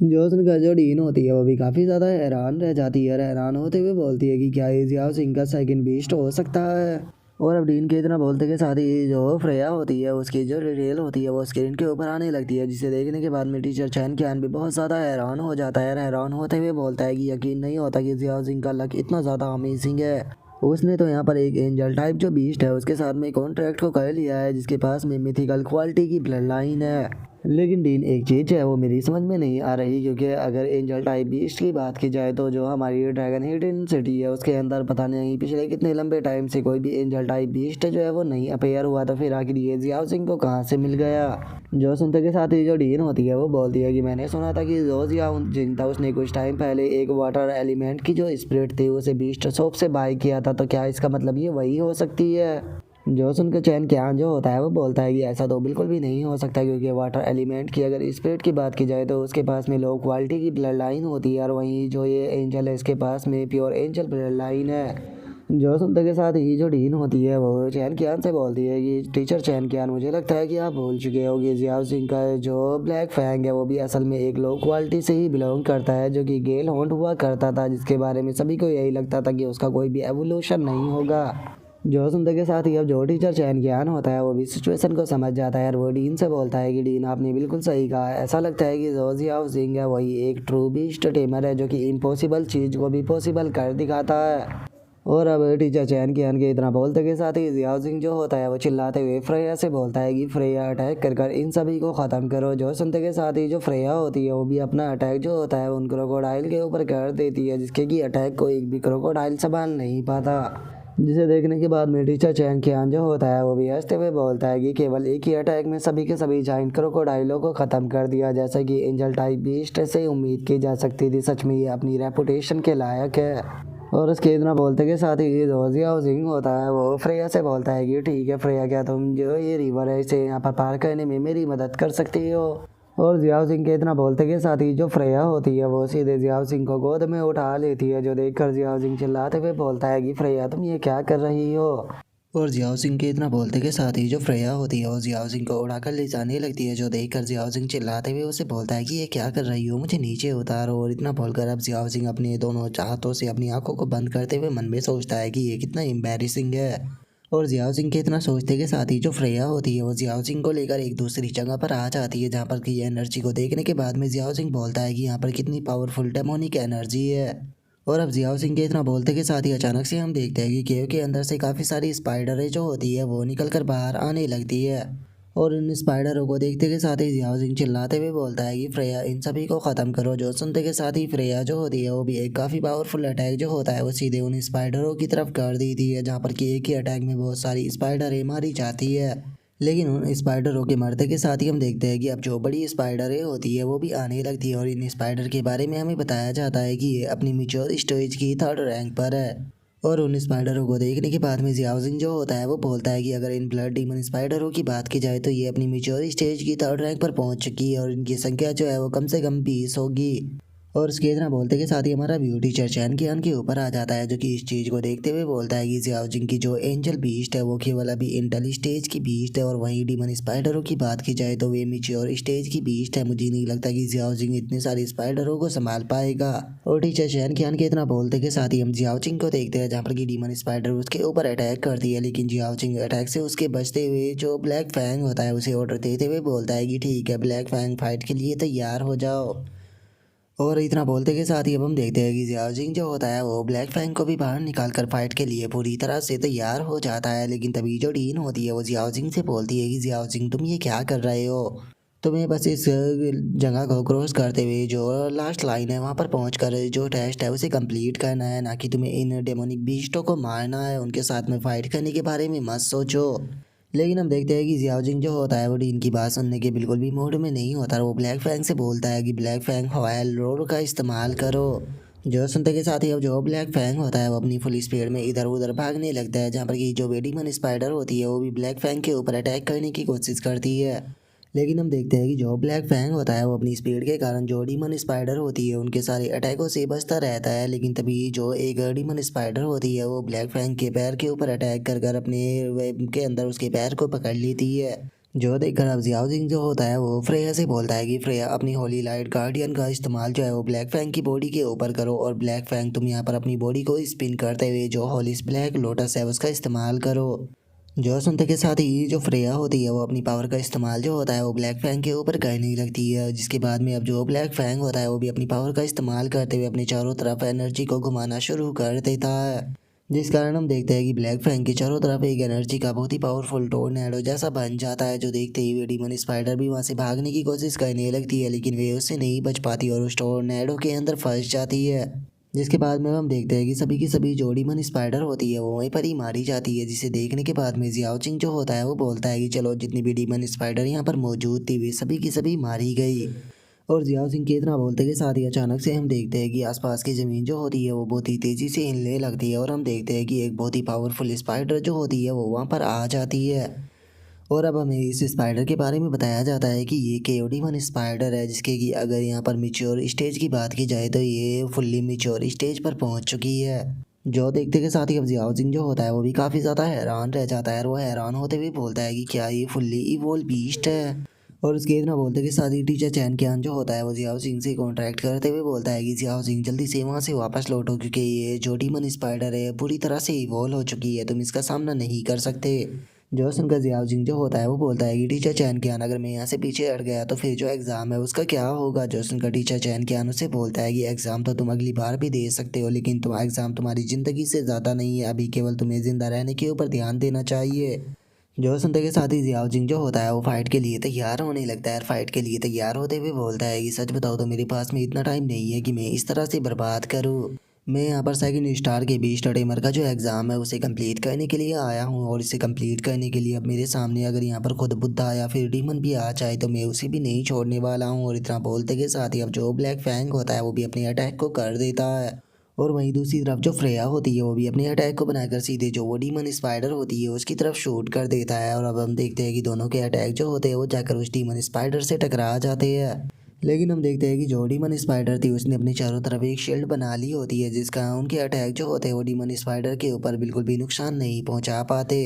जो सुनकर जो डीन होती है वो भी काफ़ी ज़्यादा हैरान रह जाती है और हैरान होते हुए बोलती है कि क्या ये जियाओ सिंह का सेकंड बीस्ट हो सकता है। और अब डीन के इतना बोलते के साथ ही जो फ्रेया होती है उसकी जो डिटेल होती है वो स्क्रीन के ऊपर आने लगती है, जिसे देखने के बाद में टीचर चैन कियान भी बहुत ज़्यादा हैरान हो जाता है। हैरान होते हुए बोलता है कि यकीन नहीं होता कि जियाओ सिंह का लक इतना ज़्यादा अमेजिंग है। उसने तो यहाँ पर एक एंजल टाइप जो बीस्ट है उसके साथ में कॉन्ट्रैक्ट को कर लिया है, जिसके पास में मिथिकल क्वालिटी की ब्लड लाइन है। लेकिन डीन एक चीज़ है वो मेरी समझ में नहीं आ रही, क्योंकि अगर एंजल टाइप बीस्ट की बात की जाए तो जो हमारी ड्रैगन हिडन सिटी है उसके अंदर पता नहीं पिछले कितने लंबे टाइम से कोई भी एंजल टाइप बीस्ट जो है वो नहीं अपेयर हुआ, तो फिर आखिर ये जियाओ सिंह को कहाँ से मिल गया। जो सुनते के साथ ही जो डीन होती है वो बोलती है कि मैंने सुना था कि जो जियाओ सिंह था उसने कुछ टाइम पहले एक वाटर एलिमेंट की जो स्पिरिट थी उसे बीस्ट शॉप से बाय किया था, तो क्या इसका मतलब ये वही हो सकती है। जो सुनकर चैन कियान जो होता है वो बोलता है कि ऐसा तो बिल्कुल भी नहीं हो सकता, क्योंकि वाटर एलिमेंट की अगर स्पिरिट की बात की जाए तो उसके पास में लो क्वालिटी की ब्लड लाइन होती है, और वहीं जो ये एंजल है इसके पास में प्योर एंजल ब्लड लाइन है। जो सुनते के साथ ही जो डीन होती है वो चैन कियान से बोलती है कि टीचर चैन कियान, मुझे लगता है कि आप भूल चुके हो कि जियाओ सिंह का जो ब्लैक फैंग है वो भी असल में एक लो क्वालिटी से ही बिलोंग करता है, जो कि गेल हॉन्ट हुआ करता था, जिसके बारे में सभी को यही लगता था कि उसका कोई भी एवोल्यूशन नहीं होगा। जो सुनते के साथ ही अब जो टीचर चैन कियान होता है वो भी सिचुएशन को समझ जाता है, और वो डीन से बोलता है कि डीन आपने बिल्कुल सही कहा, ऐसा लगता है कि जो जियाओ सिंह है वही एक ट्रू बीस्ट टेमर है, जो कि इम्पॉसिबल चीज़ को भी पॉसिबल कर दिखाता है। और अब टीचर चैन कियान के इतना बोलते के साथ ही जियाओ सिंह जो होता है वो चिल्लाते हुए फ्रेया से बोलता है कि फ्रेया अटैक कर कर इन सभी को ख़त्म करो। जो सुनते के साथ ही जो फ्रेया होती है वो भी अपना अटैक जो होता है उन क्रोकोडाइल के ऊपर कर देती है, जिसके कि अटैक को एक भी क्रोकोडाइल संभाल नहीं पाता। जिसे देखने के बाद में टीचर चैन कियान जो होता है वो भी हंसते हुए बोलता है कि केवल एक ही अटैक में सभी के सभी जाइंट क्रोकोडाइलों को ख़त्म कर दिया, जैसा कि एंजल टाइप बीस्ट से उम्मीद की जा सकती थी। सच में ये अपनी रेपुटेशन के लायक है। और उसके इतना बोलते के साथ ही जो जियाओ सिंह होता है वो फ्रेया से बोलता है कि ठीक है फ्रेया, क्या तुम जो ये रिवर है इसे यहाँ पर पार करने में मेरी मदद कर सकती हो। और जियाओ सिंह के इतना बोलते के साथ ही जो फ्रेया होती है वो सीधे जियाओ सिंह को गोद में उठा लेती है, जो देखकर जियाओ सिंह चिल्लाते हुए बोलता है कि फ्रेया तुम ये क्या कर रही हो। और जियाओ सिंह के इतना बोलते के साथ ही जो फ्रेया होती है वो जियाओ सिंह को उड़ाकर ले जाने लगती है, जो देखकर जियाओ सिंह चिल्लाते हुए उसे बोलता है कि ये क्या कर रही हो, मुझे नीचे उतारो। और इतना बोलकर अब जियाओ सिंह अपने दोनों हाथों से अपनी आंखों को बंद करते हुए मन में सोचता है कि ये कितना एम्बैरेसिंग है। और जियाओ सिंह के इतना सोचते के साथ ही जो फ्रेया होती है वो जियाओ सिंह को लेकर एक दूसरी जगह पर आ जाती है, जहाँ पर की एनर्जी को देखने के बाद में जियाओ सिंह बोलता है कि यहाँ पर कितनी पावरफुल डेमोनिक एनर्जी है। और अब जियाओ सिंह के इतना बोलते के साथ ही अचानक से हम देखते हैं कि केव के अंदर से काफ़ी सारी स्पाइडरें जो होती है वो निकल कर बाहर आने लगती है। और इन स्पाइडरों को देखते के साथ ही जियाओ सिंह चिल्लाते हुए बोलता है कि फ्रेया इन सभी को ख़त्म करो। जो सुनते के साथ ही फ्रेया जो होती है वो भी एक काफ़ी पावरफुल अटैक जो होता है वो सीधे उन स्पाइडरों की तरफ कर देती है, जहाँ पर कि एक ही अटैक में बहुत सारी स्पाइडरें मारी जाती है। लेकिन उन स्पाइडरों के मरते के साथ ही हम देखते हैं कि अब जो बड़ी स्पाइडरें होती है वो भी आने लगती है, और इन स्पाइडर के बारे में हमें बताया जाता है कि ये अपनी मिच्योर स्टेज की थर्ड रैंक पर है। और उन स्पाइडरों को देखने के बाद में जियाओ सिंह जो होता है वो बोलता है कि अगर इन ब्लड डीमन स्पाइडरों की बात की जाए तो ये अपनी मिच्योर स्टेज की थर्ड रैंक पर पहुंच चुकी है, और इनकी संख्या जो है वो कम से कम 20 होगी। और उसके इतना बोलते के साथ ही हमारा व्यू टीचर चैन कियान के ऊपर आ जाता है, जो कि इस चीज़ को देखते हुए बोलता है कि जियाओ जिंग की जो एंजल बीस्ट है वो केवल अभी इंटेल स्टेज की बीस्ट है, और वहीं डीमन स्पाइडरों की बात की जाए तो वे मिच्योर स्टेज की बीस्ट है। मुझे नहीं लगता कि जियाओ जिंग इतने सारे स्पाइडरों को संभाल पाएगा। और टीचर चैन कियान के इतना बोलते के साथ ही हम जियाओ जिंग को देखते हैं, जहाँ पर कि डीमन स्पाइडर उसके ऊपर अटैक करती है, लेकिन जियाओ जिंग अटैक से उसके बचते हुए जो ब्लैक फैंग होता है उसे ऑर्डर देते हुए बोलता है कि ठीक है ब्लैक फैंग फाइट के लिए तैयार हो जाओ। और इतना बोलते के साथ ही अब हम देखते हैं कि जियाओ जिंग जो होता है वो ब्लैक फैंग को भी बाहर निकाल कर फाइट के लिए पूरी तरह से तैयार हो जाता है। लेकिन तभी जो डीन होती है वो जियाओ जिंग से बोलती है कि जियाओ जिंग तुम ये क्या कर रहे हो, तुम्हें बस इस जगह को क्रॉस करते हुए जो लास्ट लाइन है वहाँ पर पहुँच कर जो टेस्ट है उसे कंप्लीट करना है, ना कि तुम्हें इन डेमोनिक बीस्टों को मारना है। उनके साथ में फाइट करने के बारे में मत सोचो। लेकिन हम देखते हैं कि जियाओ जिंग जो होता है वो डीन की बात सुनने के बिल्कुल भी मूड में नहीं होता, और वो ब्लैक फैंग से बोलता है कि ब्लैक फैंग हवाई रोड का इस्तेमाल करो। जो सुनते के साथ ही अब जो ब्लैक फैंग होता है वो अपनी फुल स्पीड में इधर उधर भागने लगता है, जहाँ पर कि जो वेडीमन स्पाइडर होती है वो भी ब्लैक फैंग के ऊपर अटैक करने की कोशिश करती है। लेकिन हम देखते हैं कि जो ब्लैक फैंग होता है वो अपनी स्पीड के कारण जो डीमन स्पाइडर होती है उनके सारे अटैकों से बचता रहता है। लेकिन तभी जो एक डीमन स्पाइडर होती है वो ब्लैक फैंग के पैर के ऊपर अटैक कर कर अपने वेब के अंदर उसके पैर को पकड़ लेती है। जो देखकर अब जियाओ जिंग जो होता है वो फ्रेया से बोलता है कि फ्रेया अपनी होली लाइट गार्डियन का इस्तेमाल जो है वो ब्लैक फैंग की बॉडी के ऊपर करो, और ब्लैक फैंग तुम यहाँ पर अपनी बॉडी को स्पिन करते हुए जो होली ब्लैक लोटस है उसका इस्तेमाल करो। जो सुनते के साथ ही जो फ्रेया होती है वो अपनी पावर का इस्तेमाल जो होता है वो ब्लैक फैंग के ऊपर करने लगती है, जिसके बाद में अब जो ब्लैक फैंग होता है वो भी अपनी पावर का इस्तेमाल करते हुए अपने चारों तरफ एनर्जी को घुमाना शुरू कर देता है। जिस कारण हम देखते हैं कि ब्लैक फैंग के चारों तरफ एक एनर्जी का बहुत ही पावरफुल टोर्नेडो जैसा बन जाता है, जो देखते ही वे डीमन स्पाइडर भी वहाँ से भागने की कोशिश करने लगती है, लेकिन वे उससे नहीं बच पाती और उस टोर्नेडो के अंदर फंस जाती है। जिसके बाद में हम देखते हैं कि सभी की सभी जो डीमन स्पाइडर होती है वो वहीं पर ही मारी जाती है, जिसे देखने के बाद में जियाओ चिंग जो होता है वो बोलता है कि चलो जितनी भी डीमन स्पाइडर यहाँ पर मौजूद थी वे सभी की सभी मारी गई। और जियाओ सिंह के इतना बोलते के साथ ही अचानक से हम देखते हैं कि आसपास की ज़मीन जो होती है वो बहुत ही तेज़ी से हिलने लगती है और हम देखते हैं कि एक बहुत ही पावरफुल स्पाइडर जो होती है वो वहाँ पर आ जाती है। और अब हमें इस स्पाइडर के बारे में बताया जाता है कि ये KOD-1 स्पाइडर है, जिसके कि अगर यहाँ पर मैच्योर स्टेज की बात की जाए तो ये फुल्ली मैच्योर स्टेज पर पहुँच चुकी है। जो देखते के साथ ही अब जियाओ जिंग जो होता है वो भी काफ़ी ज़्यादा हैरान रह जाता है और वो हैरान होते हुए बोलता है कि क्या ये फुल्ली इवोल्व बीस्ट है। और उसके इतना बोलते के साथ ही टीचर चैन कियान जो होता है वो जियाओ सिंह से कॉन्ट्रैक्ट करते हुए बोलता है कि जियाओ सिंह जल्दी से वहाँ से वापस लौटो, क्योंकि ये जो डीमन स्पाइडर है पूरी तरह से इवॉल्व हो चुकी है, तुम इसका सामना नहीं कर सकते। जो सुनकर जियाओ जिंग जो होता है वो बोलता है कि टीचर चैन कियान अगर मैं यहाँ से पीछे हट गया तो फिर जो एग्ज़ाम है उसका क्या होगा। जो सुनकर टीचर चैन कियान उसे बोलता है कि एग्ज़ाम तो तुम अगली बार भी दे सकते हो, लेकिन तुम एग्ज़ाम तुम्हारी ज़िंदगी से ज़्यादा नहीं है, अभी केवल तुम्हें ज़िंदा रहने के ऊपर ध्यान देना चाहिए। जो सुनते के साथ ही जियाओ जिंग जो होता है वो फाइट के लिए तैयार होने लगता है और फाइट के लिए तैयार होते हुए बोलता है कि सच बताओ तो मेरे पास में इतना टाइम नहीं है कि मैं इस तरह से बर्बाद करूँ। मैं यहाँ पर सेकंड स्टार के बीच टेमर का जो एग्ज़ाम है उसे कंप्लीट करने के लिए आया हूँ, और इसे कंप्लीट करने के लिए अब मेरे सामने अगर यहाँ पर खुद बुद्धा या फिर डीमन भी आ जाए तो मैं उसे भी नहीं छोड़ने वाला हूँ। और इतना बोलते के साथ ही अब जो ब्लैक फैंग होता है वो भी अपने अटैक को कर देता है। और वहीं दूसरी तरफ जो फ्रेया होती है वो भी अपने अटैक को बनाकर सीधे जो वो डीमन स्पाइडर होती है उसकी तरफ शूट कर देता है। और अब हम देखते हैं कि दोनों के अटैक जो होते हैं वो जाकर उस डीमन स्पाइडर से टकरा जाते हैं। लेकिन हम देखते हैं कि जो डीमन स्पाइडर थी उसने अपने चारों तरफ एक शील्ड बना ली होती है, जिसका उनके अटैक जो होते हैं वो डीमन स्पाइडर के ऊपर बिल्कुल भी नुकसान नहीं पहुंचा पाते।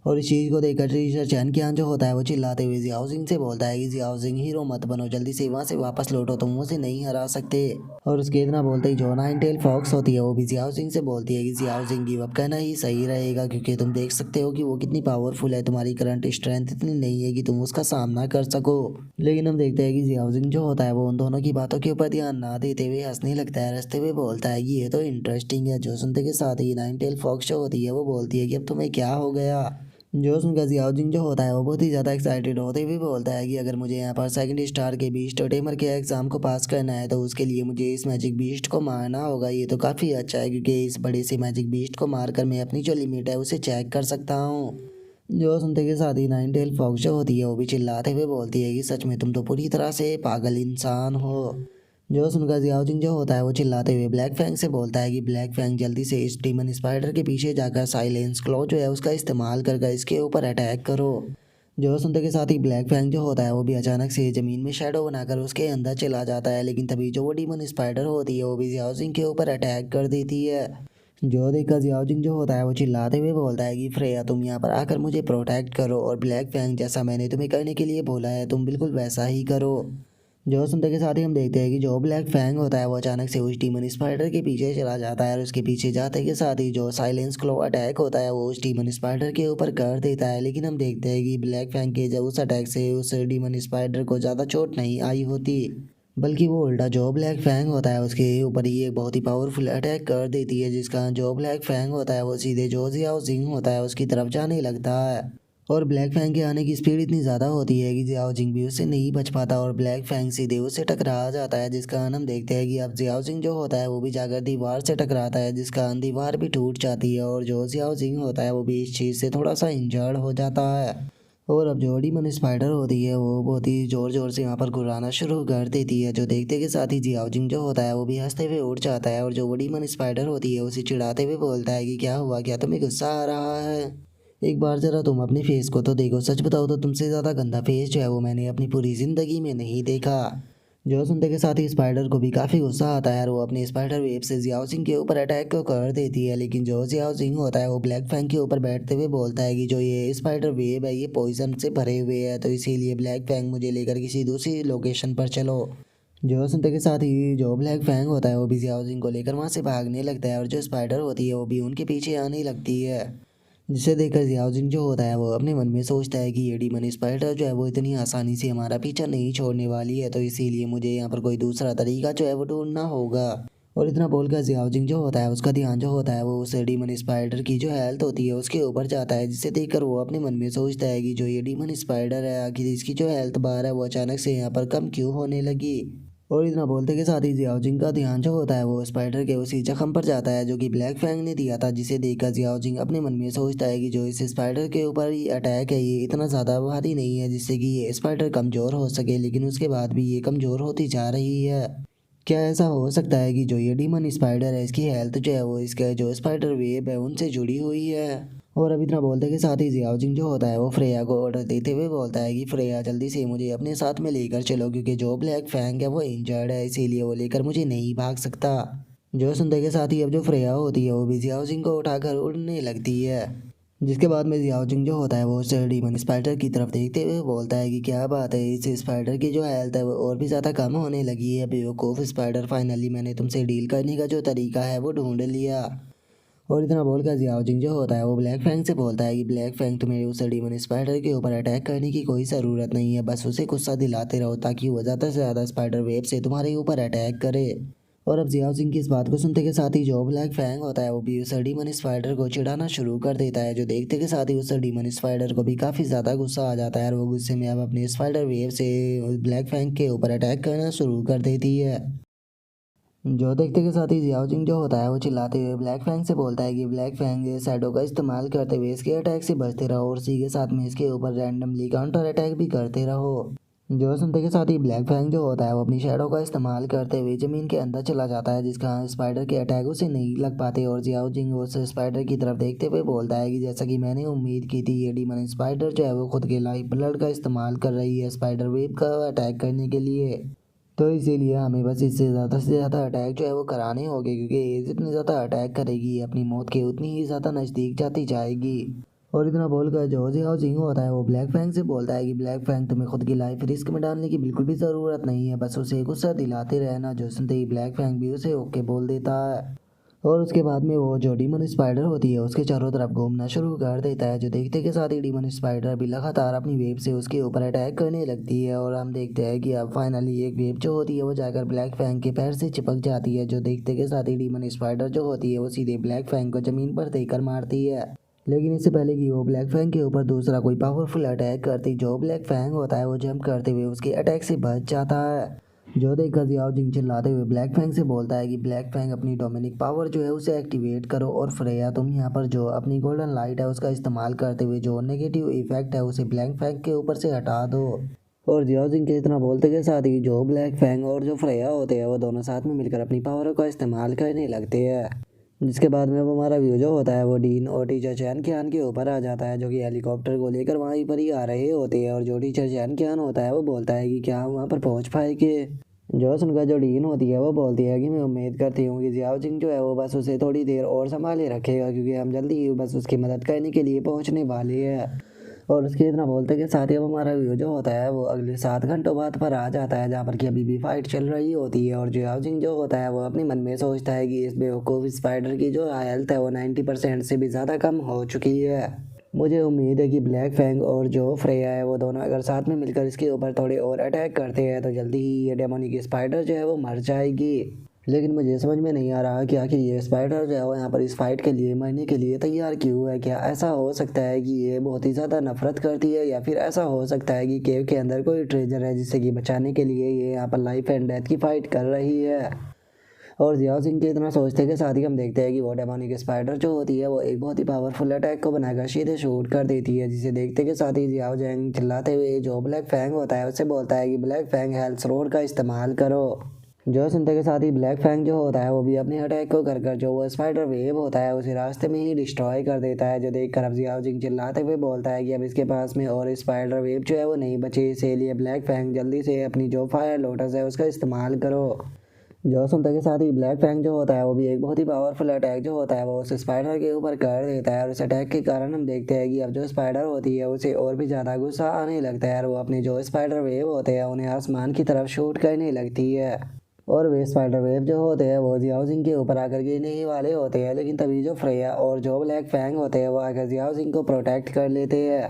और इस चीज़ को देखकर टीचर चैन कियान जो होता है वो चिल्लाते हुए जियाओ सिंह से बोलता है कि जियाओ सिंह हीरो मत बनो, जल्दी से वहाँ से वापस लौटो, तुम उसे नहीं हरा सकते। और उसके इतना बोलते ही जो नाइन टेल फॉक्स होती है वो भी जियाओ सिंह से बोलती है कि जियाओ सिंह गिव अप करना ही सही रहेगा, क्योंकि तुम देख सकते हो कि वो कितनी पावरफुल है, तुम्हारी करंट स्ट्रेंथ इतनी नहीं है कि तुम उसका सामना कर सको। लेकिन हम देखते हैं कि जियाओ सिंह जो होता है वो उन दोनों की बातों के ऊपर ध्यान ना देते हुए हंसने लगता है, हंसते हुए बोलता है कि ये तो इंटरेस्टिंग है। जो सुनते के साथ ही नाइन टेल फॉक्स जो होती है वो बोलती है कि अब तुम्हें क्या हो गया। जो सुनकर जियाओ जिंग जो होता है वो बहुत ही ज़्यादा एक्साइटेड होते हुए बोलता है कि अगर मुझे यहाँ पर सेकंड स्टार के बीस्ट टेमर के एग्ज़ाम को पास करना है तो उसके लिए मुझे इस मैजिक बीस्ट को मारना होगा। ये तो काफ़ी अच्छा है, क्योंकि इस बड़े से मैजिक बीस्ट को मारकर मैं अपनी जो लिमिट है उसे चेक कर सकता हूँ। जो सुनते के साथ ही नाइन टेल फॉक्स जो होती है वो भी चिल्लाते हुए बोलती है कि सच में तुम तो पूरी तरह से पागल इंसान हो। जो सुनकर जियाओ जिंग जो होता है वो चिल्लाते हुए ब्लैक फैंग से बोलता है कि ब्लैक फैंग जल्दी से इस डीमन स्पाइडर के पीछे जाकर साइलेंस क्लॉ जो है उसका इस्तेमाल कर इसके ऊपर अटैक करो। जो सुनते के साथ ही ब्लैक फैंग जो होता है वो भी अचानक से ज़मीन में शैडो बनाकर उसके अंदर चला जाता है, लेकिन तभी जो वो डीमन स्पाइडर होती है वो भी जियाओ जिंग के ऊपर अटैक कर देती है। जो देखकर जियाओ जिंग जो होता है वो चिल्लाते हुए बोलता है कि फ्रेया तुम यहाँ पर आकर मुझे प्रोटेक्ट करो, और ब्लैक फैंग जैसा मैंने तुम्हें करने के लिए बोला है तुम बिल्कुल वैसा ही करो। जो सुनते के साथ ही हम देखते हैं कि जो ब्लैक फैंग होता है वो अचानक से उस डीमन स्पाइडर के पीछे चला जाता है, और उसके पीछे जाते के साथ ही जो साइलेंस क्लो अटैक होता है वो उस डीमन स्पाइडर के ऊपर कर देता है। लेकिन हम देखते हैं कि ब्लैक फैंग के जब उस अटैक से उस डीमन स्पाइडर को ज़्यादा चोट नहीं आई होती, बल्कि वो उल्टा जो ब्लैक फैंग होता है उसके ऊपर ही एक बहुत ही पावरफुल अटैक कर देती है, जिसका जो ब्लैक फैंग होता है वो सीधे जो जियाओ जिंग होता है उसकी तरफ जाने लगता है। और ब्लैक फैंग के आने की स्पीड इतनी ज़्यादा होती है कि जियाओ जिंग भी उससे नहीं बच पाता और ब्लैक फैंग सीधे उससे टकरा जाता है, जिसका हम देखते हैं कि अब जियाओ जिंग जो होता है वो भी जाकर दीवार से टकराता है, जिसका दीवार भी टूट जाती है। और जो जियाओ जिंग होता है वो भी इस चीज़ से थोड़ा सा इंजर्ड हो जाता है। और अब जो डीमन स्पाइडर होती है वो बहुत ही ज़ोर ज़ोर से यहाँ पर गुर्राना शुरू कर देती है। जो देखते के साथ ही जियाओ जिंग जो होता है वो भी हंसते हुए उड़ जाता है, और जो वो डीमन स्पाइडर होती है उसे चिढ़ाते हुए बोलता है कि क्या हुआ, क्या तुम्हें गुस्सा आ रहा है? एक बार ज़रा तुम अपने फेस को तो देखो, सच बताओ तो तुमसे ज़्यादा गंदा फेस जो है वो मैंने अपनी पूरी ज़िंदगी में नहीं देखा। जो सुनते के साथ ही स्पाइडर को भी काफ़ी गुस्सा आता है और वो अपने स्पाइडर वेब से जियाओ सिंह के ऊपर अटैक को कर देती है। लेकिन जो जियाओ सिंह होता है वो ब्लैक फैंग के ऊपर बैठते हुए बोलता है कि जो ये स्पाइडर वेब है ये पॉइजन से भरे हुए है, तो इसीलिए ब्लैक फैंग मुझे लेकर किसी दूसरी लोकेशन पर चलो। जो सुनते के साथ ही जो ब्लैक फैंग होता है वो भी जियाओ सिंह को लेकर वहाँ से भागने लगता है, और जो स्पाइडर होती है वो भी उनके पीछे आने लगती है। जिसे देखकर जियाओ जिंग जो होता है वो अपने मन में सोचता है कि ये डीमन स्पाइडर जो है वो इतनी आसानी से हमारा पीछा नहीं छोड़ने वाली है, तो इसीलिए मुझे यहाँ पर कोई दूसरा तरीका जो है वो ढूंढना होगा। और इतना बोलकर जियाओ जिंग जो होता है उसका ध्यान जो होता है वो उस डीमन स्पाइडर की जो हेल्थ होती है उसके ऊपर जाता है, जिसे देखकर वो अपने मन में सोचता है कि जो ये डीमन स्पाइडर है आखिर इसकी जो हेल्थ बार है वो अचानक से यहाँ पर कम क्यों होने लगी। और इतना बोलते के साथ ही जियाओ जिंग का ध्यान जो होता है वो स्पाइडर के उसी जख्म पर जाता है जो कि ब्लैक फैंग ने दिया था, जिसे देखकर जियाओ जिंग अपने मन में सोचता है कि जो इस स्पाइडर के ऊपर ये अटैक है ये इतना ज़्यादा भारी नहीं है जिससे कि ये स्पाइडर कमज़ोर हो सके, लेकिन उसके बाद भी ये कमज़ोर होती जा रही है। क्या ऐसा हो सकता है कि जो ये डीमन स्पाइडर है इसकी हेल्थ जो है वो इसके जो स्पाइडर वेब है उनसे जुड़ी हुई है। और अब इतना बोलते के साथ ही जियाओ जिंग जो होता है वो फ्रेया को ऑर्डर देते हुए बोलता है कि फ्रेया जल्दी से मुझे अपने साथ में लेकर चलो, क्योंकि जो ब्लैक फैंग है वो इंजर्ड है, इसीलिए वो लेकर मुझे नहीं भाग सकता। जो सुनते के साथ ही अब जो फ्रेया होती है वो भी जियाओ जिंग को उठाकर उड़ने लगती है। जिसके बाद में जियाओ जिंग जो होता है वो उस डीमन स्पाइडर की तरफ देखते हुए बोलता है कि क्या बात है, इस स्पाइडर की जो हेल्थ है वो और भी ज़्यादा कम होने लगी है बेवकूफ़ स्पाइडर, फाइनली मैंने तुमसे डील करने का जो तरीका है वो ढूंढ लिया। और इतना बोलकर जियाओ जिंग जो होता है वो ब्लैक फैंग से बोलता है कि ब्लैक फैंग तुम्हें उस डीमन स्पाइडर के ऊपर अटैक करने की कोई ज़रूरत नहीं है, बस उसे गुस्सा दिलाते रहो ताकि वो ज़्यादा से ज़्यादा स्पाइडर वेब से तुम्हारे ऊपर अटैक करे। और अब जियाओ सिंह की इस बात को सुनते के साथ ही जो ब्लैक फैंग होता है वो भी उस डीमन स्पाइडर को चिढ़ाना शुरू कर देता है, जो देखते के साथ ही उस डीमन स्पाइडर को भी काफ़ी ज़्यादा गुस्सा आ जाता है और वो गुस्से में अब अपने स्पाइडर वेव से ब्लैक फैंग के ऊपर अटैक करना शुरू कर देती है। जो देखते के साथ ही जियाओ जिंग जो होता है वो चिल्लाते हुए ब्लैक फैंग से बोलता है कि ब्लैक फैंग शैडो का इस्तेमाल करते हुए इसके अटैक से बचते रहो और इसी के साथ में इसके ऊपर रैंडमली काउंटर अटैक भी करते रहो। जो सुनते के साथ ही ब्लैक फैंग जो होता है वो अपनी शैडो का इस्तेमाल करते हुए ज़मीन के अंदर चला जाता है, जिसका स्पाइडर के अटैक उसे नहीं लग पाते। और जियाओ जिंग उस स्पाइडर की तरफ देखते हुए बोलता है कि जैसा कि मैंने उम्मीद की थी, ये डीमन स्पाइडर जो है वो खुद के लाइफ ब्लड का इस्तेमाल कर रही है स्पाइडर वेब का अटैक करने के लिए। तो इसीलिए हमें बस इससे ज़्यादा अटैक जो है वो कराने होंगे, क्योंकि ये जितनी ज़्यादा अटैक करेगी अपनी मौत के उतनी ही ज़्यादा नज़दीक जाती जाएगी। और इतना बोलकर जो जियाओ जिंग होता है वो ब्लैक फैंग से बोलता है कि ब्लैक फैंग तुम्हें खुद की लाइफ रिस्क में डालने की बिल्कुल भी ज़रूरत नहीं है, बस उसे गुस्सा दिलाते रहना। जो सुनते ही ब्लैक फैंग भी उसे ओके बोल देता है। और उसके बाद में वो जो डीमन स्पाइडर होती है उसके चारों तरफ घूमना शुरू कर देता है, जो देखते के साथ ही डीमन स्पाइडर भी लगातार अपनी वेब से उसके ऊपर अटैक करने लगती है। और हम देखते हैं कि अब फाइनली एक वेब जो होती है वो जाकर ब्लैक फैंग के पैर से चिपक जाती है, जो देखते के साथ ही डीमन स्पाइडर जो होती है वो सीधे ब्लैक फैंग को ज़मीन पर देकर मारती है। लेकिन इससे पहले कि वो ब्लैक फैंग के ऊपर दूसरा कोई पावरफुल अटैक करती, जो ब्लैक फैंग होता है वो जंप करते हुए उसके अटैक से बच जाता है। जो देखकर जियाओ जिंग चिल्लाते हुए ब्लैक फैंग से बोलता है कि ब्लैक फैंग अपनी डोमिनिक पावर जो है उसे एक्टिवेट करो, और फ्रेया तुम यहाँ पर जो अपनी गोल्डन लाइट है उसका इस्तेमाल करते हुए जो नेगेटिव इफेक्ट है उसे ब्लैक फैंग के ऊपर से हटा दो। और जियाओ जिंग के इतना बोलते के साथ ही जो ब्लैक फैंग और जो फ्रेया होते हैं वो दोनों साथ में मिलकर अपनी पावर का इस्तेमाल करने लगते हैं। जिसके बाद में अब हमारा व्यू जो होता है वो डीन और टीचर चैन कियान के ऊपर आ जाता है, जो कि हेलीकॉप्टर को लेकर वहीं पर ही आ रहे होते हैं। और जो टीचर चैन कियान होता है वो बोलता है कि क्या हम वहाँ पर पहुँच पाएंगे। जो सुनकर जो डीन होती है वो बोलती है कि मैं उम्मीद करती हूँ कि जियाओ जिंग जो है वो बस उसे थोड़ी देर और संभाले रखेगा, क्योंकि हम जल्दी ही बस उसकी मदद करने के लिए पहुँचने वाले हैं। और उसके इतना बोलते के साथ ही अब हमारा व्यू जो होता है वो अगले 7 घंटों बाद पर आ जाता है, जहाँ पर कि अभी भी फाइट चल रही होती है। और जियाओ जिंग जो होता है वो अपने मन में सोचता है कि इस बेवकूफ़ स्पाइडर की जो हेल्थ है वो 90% से भी ज़्यादा कम हो चुकी है। मुझे उम्मीद है कि ब्लैक फैंग और जो फ्रेया है वो दोनों अगर साथ में मिलकर इसके ऊपर थोड़े और अटैक करते हैं तो जल्दी ही ये डेमोनिक स्पाइडर जो है वो मर जाएगी। लेकिन मुझे समझ में नहीं आ रहा कि आखिर ये स्पाइडर जो है वो यहाँ पर इस फाइट के लिए मरने के लिए तैयार क्यों है। क्या ऐसा हो सकता है कि ये बहुत ही ज़्यादा नफरत करती है, या फिर ऐसा हो सकता है कि केव के अंदर कोई ट्रेजर है जिससे कि बचाने के लिए ये यहाँ पर लाइफ एंड डेथ की फाइट कर रही है। और जियाओ सिंह के इतना सोचते के साथ ही हम देखते हैं कि वो डेमोनिक स्पाइडर जो होती है वो एक बहुत ही पावरफुल अटैक को बनाकर सीधे शूट कर देती है, जिसे देखते के साथ ही जियाओ जिंग चिल्लाते हुए जो ब्लैक फैंग होता है उससे बोलता है कि ब्लैक फैंग हेल्थ रोड का इस्तेमाल करो। जो सुनते के साथ ही ब्लैक फैंग जो होता है वो भी अपने अटैक को कर जो वो स्पाइडर वेव होता है उसे रास्ते में ही डिस्ट्रॉय कर देता है, जो देखकर अब जियाओ जिंग चिल्लाते हुए बोलता है कि अब इसके पास में और स्पाइडर वेव जो है वो नहीं बचे, इसीलिए ब्लैक फैंग जल्दी से अपनी जो फायर लोटस है उसका इस्तेमाल करो। जो सुनते के साथ ही ब्लैक फैंग जो होता है वो भी एक बहुत ही पावरफुल अटैक जो होता है वो उस स्पाइडर के ऊपर कर देता है। और इस अटैक के कारण हम देखते हैं कि अब जो स्पाइडर होती है उसे और भी ज़्यादा गुस्सा आने लगता है, और वो अपने जो स्पाइडर वेव होते हैं उन्हें आसमान की तरफ शूट करने लगती है। और वे स्पाइडर वेव जो होते हैं वो जियाओ जिंग के ऊपर आकर गिरने ही वाले होते हैं, लेकिन तभी जो फ्रेया और जो ब्लैक फैंग होते हैं वो आकर जियाओ जिंग को प्रोटेक्ट कर लेते हैं।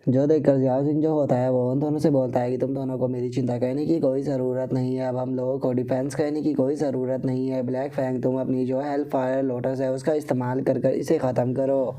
जो देखकर जियाओ जिंग जो होता है वो उन दोनों से बोलता है कि तुम दोनों को मेरी चिंता करने की कोई ज़रूरत नहीं है, अब हम लोगों को डिफेंस करने की कोई ज़रूरत नहीं है। ब्लैक फैंग तुम अपनी जो हेल्प फायर लोटस है उसका इस्तेमाल कर इसे ख़त्म करो।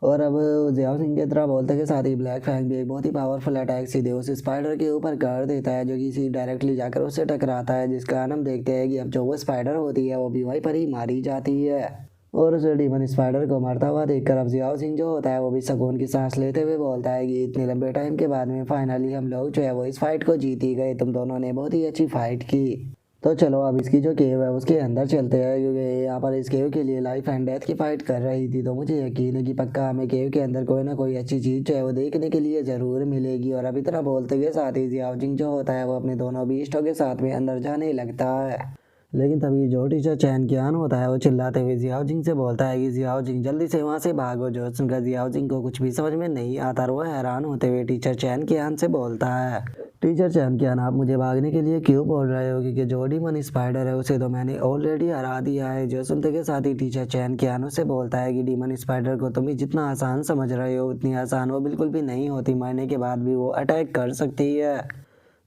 और अब जियाओ सिंह की तरह बोलते के साथ ही ब्लैक फैंग भी एक बहुत ही पावरफुल अटैक सीधे उस स्पाइडर के ऊपर कर देता है, जो कि डायरेक्टली जाकर उससे टकराता है, जिसका कारण हम देखते हैं कि अब जो वो स्पाइडर होती है वो भी वहीं पर ही मारी जाती है। और उस डीमन स्पाइडर को मरता हुआ देखकर अब जियाओ सिंह जो होता है वो भी सुकून की सांस लेते हुए बोलता है कि इतने लंबे टाइम के बाद में फाइनली हम लोग जो है वो इस फाइट को जीत ही गए, तुम दोनों ने बहुत ही अच्छी फाइट की। तो चलो अब इसकी जो केव है उसके अंदर चलते हैं, क्योंकि यहाँ पर इस केव के लिए लाइफ एंड डेथ की फाइट कर रही थी। तो मुझे यकीन है कि पक्का हमें केव के अंदर कोई ना कोई अच्छी चीज़ जो है वो देखने के लिए ज़रूर मिलेगी। और अभी तरह बोलते के साथ ही जियाओ जिंग जो होता है वो अपने दोनों बीस्टों के साथ में अंदर जाने लगता है। लेकिन तभी जो टीचर चैन कियान होता है वो चिल्लाते हुए जियाओ जिंग से बोलता है कि जियाओ जिंग जल्दी से वहाँ से भागो। जो सुनकर जियाओ जिंग को कुछ भी समझ में नहीं आता और वो हैरान होते हुए टीचर चैन कियान से बोलता है, टीचर चैन कियान आप मुझे भागने के लिए क्यों बोल रहे हो, क्योंकि जो डीमन स्पाइडर है उसे तो मैंने ऑलरेडी हरा दिया है। जो सुनते के साथ ही टीचर चैन कियान से बोलता है कि डीमन स्पाइडर को तुम जितना आसान समझ रहे हो उतनी आसान वो बिल्कुल भी नहीं होती, मरने के बाद भी वो अटैक कर सकती है।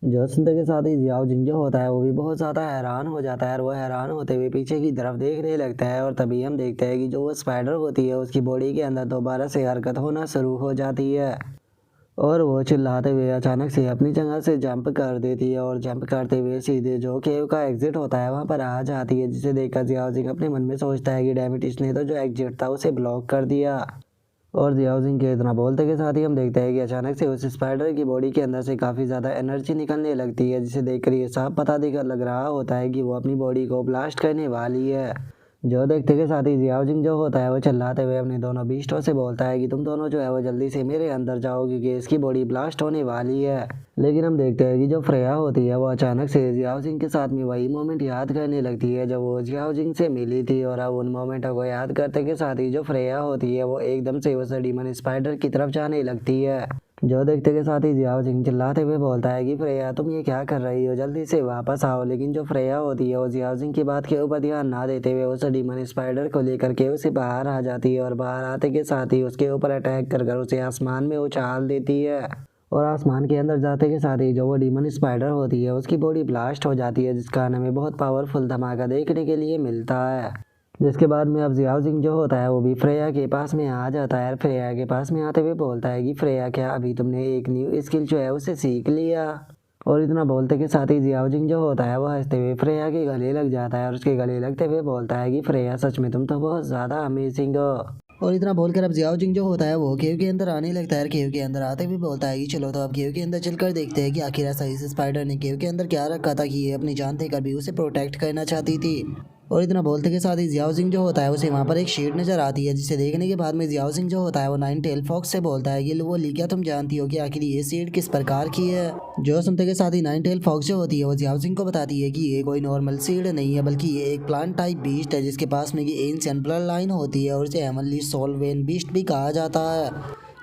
जो सुनते के साथ ही जियाओ जिंग जो होता है वो भी बहुत ज़्यादा हैरान हो जाता है और वो हैरान होते हुए पीछे की तरफ देखने लगता है। और तभी हम देखते हैं कि जो वो स्पाइडर होती है उसकी बॉडी के अंदर दोबारा से हरकत होना शुरू हो जाती है और वो चिल्लाते हुए अचानक से अपनी जगह से जंप कर देती है और जंप करते हुए सीधे जो केव का एग्जिट होता है वहाँ पर आ जाती है, जिसे देखकर जियाओ जिंग अपने मन में सोचता है कि डैम इट, इसने तो जो एग्जिट था उसे ब्लॉक कर दिया। और जियाओ जिंग के इतना बोलते के साथ ही हम देखते हैं कि अचानक से उस स्पाइडर की बॉडी के अंदर से काफ़ी ज़्यादा एनर्जी निकलने लगती है, जिसे देखकर ये साफ पता दिख लग रहा होता है कि वो अपनी बॉडी को ब्लास्ट करने वाली है। जो देखते के साथ ही जियाओ जिंग जो होता है वो चिल्लाते हुए अपने दोनों बीस्टों से बोलता है कि तुम दोनों जो है वो जल्दी से मेरे अंदर जाओ, क्योंकि इसकी बॉडी ब्लास्ट होने वाली है। लेकिन हम देखते हैं कि जो फ्रेया होती है वो अचानक से जियाओ जिंग के साथ में वही मोमेंट याद करने लगती है जब वो जियाओ जिंग से मिली थी। और अब उन मोमेंटों को याद करते के साथ ही जो फ्रेया होती है वो एकदम से उस डीमन स्पाइडर की तरफ जाने लगती है। जो देखते के साथ ही जियाओ जिंग चिल्लाते हुए बोलता है कि फ्रेया तुम ये क्या कर रही हो, जल्दी से वापस आओ। लेकिन जो फ्रेया होती है वो जियाओ जिंग की बात के ऊपर ध्यान ना देते हुए उस डीमन स्पाइडर को लेकर के उसे बाहर आ जाती है और बाहर आते के साथ ही उसके ऊपर अटैक कर कर उसे आसमान में उछाल देती है। और आसमान के अंदर जाते के साथ ही जो वो डीमन स्पाइडर होती है उसकी बॉडी ब्लास्ट हो जाती है, जिस कारण हमें बहुत पावरफुल धमाका देखने के लिए मिलता है। जिसके बाद में अब जियाओ जिंग जो होता है वो भी फ्रेया के पास में आ जाता है। फ्रेया के पास में आते हुए बोलता है कि फ्रेया क्या अभी तुमने एक न्यू स्किल जो है उसे सीख लिया। और इतना बोलते के साथ ही जियाओ जिंग जो होता है वो हंसते हुए फ्रेया के गले लग जाता है और उसके गले लगते हुए बोलता है कि फ्रेया सच में तुम तो बहुत ज़्यादा अमेजिंग हो। और इतना बोलकर अब जियाओ जिंग जो होता है वो केव के अंदर आने लगता है। केव के अंदर आते हुए बोलता है कि चलो तो अब केव के अंदर चलकर देखते हैं कि आखिर ऐसा इस स्पाइडर ने केव के अंदर क्या रखा था कि ये अपनी जान देकर भी उसे प्रोटेक्ट करना चाहती थी। और इतना बोलते के साथ ही जियाओ जिंग जो होता है उसे वहाँ पर एक शेड नजर आती है, जिसे देखने के बाद में जियाओ जिंग जो होता है वो नाइन टेल फॉक्स से बोलता है कि वो ली क्या तुम जानती हो कि आखिर ये शेड किस प्रकार की है। जो सुनते के साथ ही नाइन टेल फॉक्स जो होती है वो जियाओ जिंग को बताती है कि ये कोई नॉर्मल शेड नहीं है, बल्कि ये एक प्लांट टाइप बीस्ट है जिसके पास में एंशिएंट ब्लड लाइन होती है और इसे हेवनली सोल वेन बीस्ट भी कहा जाता है।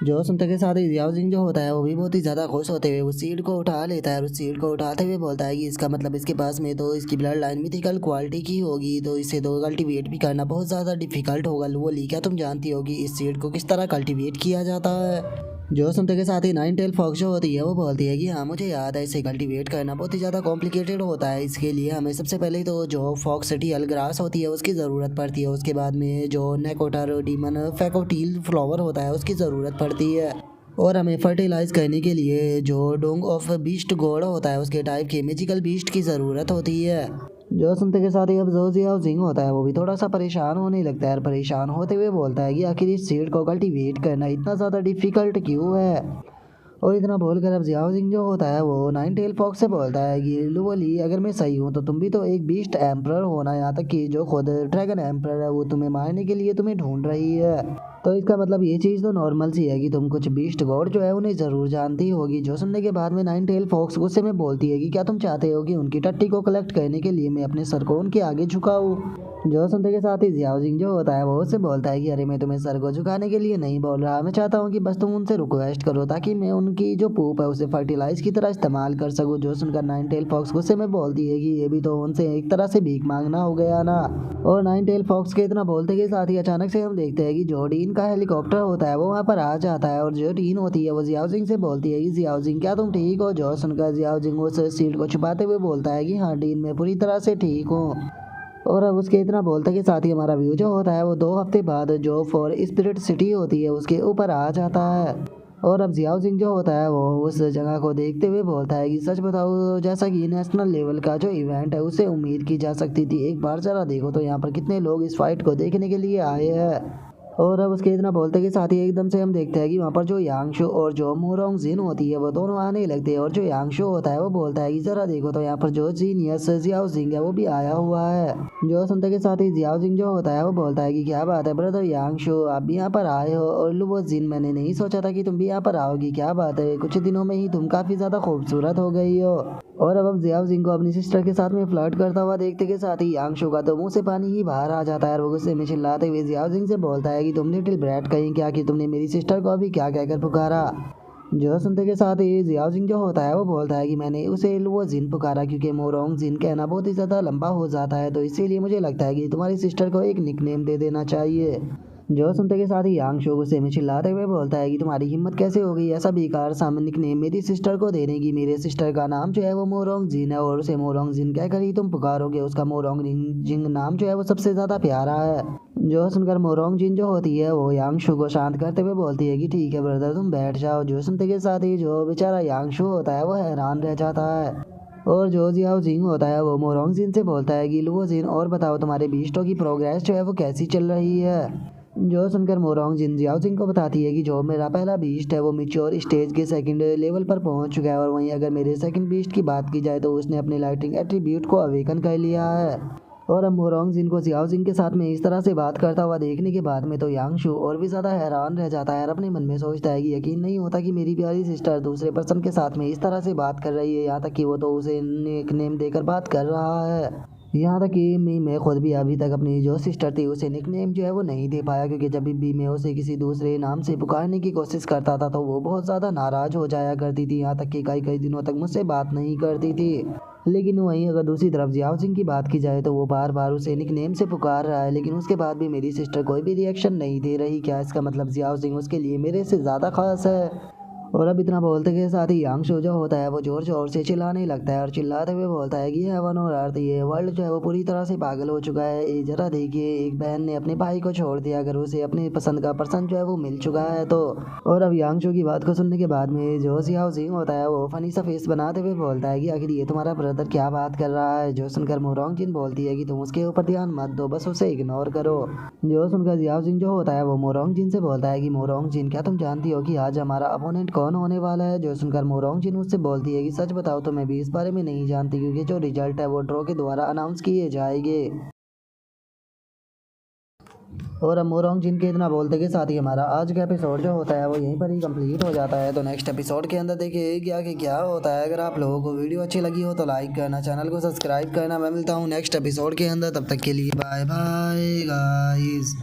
जो सुनते के साथ ही जियाओ जिंग जो होता है वो भी बहुत ही ज़्यादा खुश होते हुए उस सीड को उठा लेता है और उस सीड को उठाते हुए बोलता है कि इसका मतलब इसके पास में तो इसकी ब्लड लाइन मिथिकल क्वालिटी की होगी, तो इसे तो कल्टीवेट भी करना बहुत ज़्यादा डिफिकल्ट होगा। वो ली क्या तुम जानती हो कि इस सीड को किस तरह कल्टीवेट किया जाता है। जो सुनते के साथ ही नाइन टेल फॉक्स जो होती है वो बोलती है कि हाँ मुझे याद है, इसे कल्टीवेट करना बहुत ही ज़्यादा कॉम्प्लिकेटेड होता है। इसके लिए हमें सबसे पहले तो जो फॉक्सटियल ग्रास होती है उसकी ज़रूरत पड़ती है, उसके बाद में जो नेकोटर डीमन फैकोटील फ्लावर होता है उसकी ज़रूरत पड़ती है, और हमें फर्टिलाइज करने के लिए जो डोंग ऑफ बीस्ट गॉड होता है उसके टाइप के मैजिकल बीस्ट की ज़रूरत होती है। जो सुनते के साथ ही अब जो जियाओ जिंग होता है वो भी थोड़ा सा परेशान होने लगता है और परेशान होते हुए बोलता है कि आखिर इस सीड को कल्टीवेट करना इतना ज़्यादा डिफिकल्ट क्यों है। और इतना बोलकर अब जियाओ जिंग जो होता है वो नाइन टेल फॉक्स से बोलता है कि लुवली अगर मैं सही हूँ तो तुम भी तो एक बीस्ट एम्परर होना, यहाँ तक कि जो खुद ड्रैगन एम्परर है वो तुम्हें मारने के लिए तुम्हें ढूंढ रही है। तो इसका मतलब ये चीज़ तो नॉर्मल सी है कि तुम कुछ बीस्ट गॉड जो है उन्हें ज़रूर जानती होगी। जो सुनने के बाद में नाइन टेल फॉक्स गुस्से में बोलती है कि क्या तुम चाहते हो कि उनकी टट्टी को कलेक्ट करने के लिए मैं अपने सर को उनके आगे झुकाऊँ। जो सुनते के साथ ही जियाओ जिंग जो होता है वो उससे बोलता है कि अरे मैं तुम्हें सर को झुकाने के लिए नहीं बोल रहा, मैं चाहता हूँ कि बस तुम उनसे रिक्वेस्ट करो ताकि मैं उनकी जो पूप है उसे फर्टिलाइज की तरह इस्तेमाल कर सकूँ। जो सुनकर नाइन टेल फॉक्स गुस्से में बोलती है कि ये भी तो उनसे एक तरह से भीख मांगना हो गया ना। और नाइन टेल फॉक्स के इतना बोलते के साथ ही अचानक से हम देखते हैं कि जो डीन का हेलीकॉप्टर होता है वो वहाँ पर आ जाता है और जो डीन होती है वो जियाओ जिंग से बोलती है कि जियाओ जिंग क्या तुम ठीक हो। जो सुनकर जियाओ जिंग उस सीट को छुपाते हुए बोलता है कि हाँ डीन मैं पूरी तरह से ठीक हूँ। और अब उसके इतना बोलते के साथ ही हमारा व्यू जो होता है वो 2 हफ्ते बाद जो फॉर स्पिरिट सिटी होती है उसके ऊपर आ जाता है। और अब जियाओ जिंग जो होता है वो उस जगह को देखते हुए बोलता है कि सच बताओ, जैसा कि नेशनल लेवल का जो इवेंट है उससे उम्मीद की जा सकती थी, एक बार जरा देखो तो यहाँ पर कितने लोग इस फाइट को देखने के लिए आए हैं। और अब उसके इतना बोलते के साथ ही एकदम से हम देखते हैं कि वहाँ पर जो यांगशु और जो मोरोंग जिन होती है वो दोनों आने लगते हैं। और जो यांगशु होता है वो बोलता है कि जरा देखो तो यहाँ पर जो जीनियस जियाओ जिंग है वो भी आया हुआ है। जो सुनते के साथ ही जियाओ जिंग जो होता है वो बोलता है कि क्या बात है ब्रदर यांगशु, आप भी यहाँ पर आए हो। और लुवो जिन, मैंने नहीं सोचा था कि तुम भी यहाँ पर आओगी, क्या बात है, कुछ दिनों में ही तुम काफी ज्यादा खूबसूरत हो गई हो। और अब जियाओ जिंग को अपनी सिस्टर के साथ में फ्लर्ट करता हुआ देखते के साथ ही यांगशु का तो मुंह से पानी ही बाहर आ जाता है और वो गुस्से में चिल्लाते हुए जियाओ जिंग से बोलता है कि तुम लिटिल ब्रैट कहीं क्या, कि तुमने मेरी सिस्टर को अभी क्या कहकर पुकारा। जो सुनते के साथ ही जियाओ जिंग जो होता है वो बोलता है कि मैंने उसे लुओ जिन पुकारा क्योंकि मोरोंग जिन कहना बहुत ही ज़्यादा लंबा हो जाता है, तो इसीलिए मुझे लगता है कि तुम्हारी सिस्टर को एक निकनेम दे देना चाहिए। जो सुनते के साथ ही यांगशु गुस्से में चिल्लाते हुए बोलता है कि तुम्हारी हिम्मत कैसे हो गई ऐसा बेकार सा निकनेम मेरी सिस्टर को देने की। मेरे सिस्टर का नाम जो है वो मोरोंग जिन है और उसे मोरोंग जिन कहकर ही तुम पुकारोगे। उसका मोरोंग जिंग नाम जो है वो सबसे ज़्यादा प्यारा है। जो सुनकर मोरोंग जिन जो होती है वो यांगशु को शांत करते हुए बोलती है कि ठीक है ब्रदर, तुम बैठ जाओ। जो सुनते के साथ ही जो बेचारा यांगशु होता है वो हैरान रह जाता है। और जो जियाओ जिंग होता है वो मोरोंग जिन से बोलता है कि लुओ जिन, और बताओ तुम्हारे बीस्टों की प्रोग्रेस जो है वो कैसी चल रही है। जो सुनकर मोरोंग जिन जियाओ जिंग को बताती है कि जो मेरा पहला बीस्ट है वो मिच्योर स्टेज के सेकंड लेवल पर पहुंच चुका है, और वहीं अगर मेरे सेकंड बीस्ट की बात की जाए तो उसने अपने लाइटिंग एट्रीब्यूट को अवेकन कर लिया है। और अब मोरोंग जिन को जियाओ जिंग के साथ में इस तरह से बात करता हुआ देखने के बाद में तो यांगशु और भी ज़्यादा हैरान रह जाता है और अपने मन में सोचता है कि यकीन नहीं होता कि मेरी प्यारी सिस्टर दूसरे पर्सन के साथ में इस तरह से बात कर रही है, यहाँ तक कि वो तो उसे एक नेम देकर बात कर रहा है। यहाँ तक कि मैं खुद भी अभी तक अपनी जो सिस्टर थी उसे निकनेम जो है वो नहीं दे पाया, क्योंकि जब भी मैं उसे किसी दूसरे नाम से पुकारने की कोशिश करता था तो वो बहुत ज़्यादा नाराज़ हो जाया करती थी, यहाँ तक कि कई कई दिनों तक मुझसे बात नहीं करती थी। लेकिन वहीं अगर दूसरी तरफ जियाओ जिंग की बात की जाए तो वो बार बार उसे निकनेम से पुकार रहा है, लेकिन उसके बाद भी मेरी सिस्टर कोई भी रिएक्शन नहीं दे रही। क्या इसका मतलब जियाओ जिंग उसके लिए मेरे से ज़्यादा खास है। और अब इतना बोलते के साथ ही यांगशु जो होता है वो जोर जोर से चिल्लाने लगता है और चिल्लाते हुए बोलता है कि हेवन और अर्थ, ये वर्ल्ड जो है वो पूरी तरह से पागल हो चुका है। ये जरा देखिए, एक बहन ने अपने भाई को छोड़ दिया, अगर उसे अपने पसंद का पर्सन जो है वो मिल चुका है तो। और अब यांगशु की बात को सुनने के बाद में जो जियाओ जिंग होता है वो फनी सा फेस बनाते हुए बोलता है कि आखिर ये तुम्हारा ब्रदर क्या बात कर रहा है। जो सुनकर मोरोंग जिन बोलती है कि तुम उसके ऊपर ध्यान मत दो, बस उसे इग्नोर करो। जो सुनकर जियाओ जिंग जो होता है वो मोरोंग जिन से बोलता है कि मोरोंग जिन, क्या तुम जानती हो कि आज हमारा अपोनेंट कौन होने वाला है। जो सुनकर मोरोंग जिन उससे बोलती है कि सच बताओ तो मैं भी इस बारे में नहीं जानती, क्योंकि जो रिजल्ट है वो ड्रॉ के द्वारा अनाउंस किए जाएंगे। और अब मोरोंग जिन के इतना बोलते के साथ ही हमारा आज का एपिसोड जो होता है वो यहीं पर ही कंप्लीट हो जाता है। तो नेक्स्ट एपिसोड के अंदर देखिए क्या कि क्या होता है। अगर आप लोगों को वीडियो अच्छी लगी हो तो लाइक करना, चैनल को सब्सक्राइब करना। मैं मिलता हूँ नेक्स्ट एपिसोड के अंदर, तब तक के लिए बाय बाय गाइस।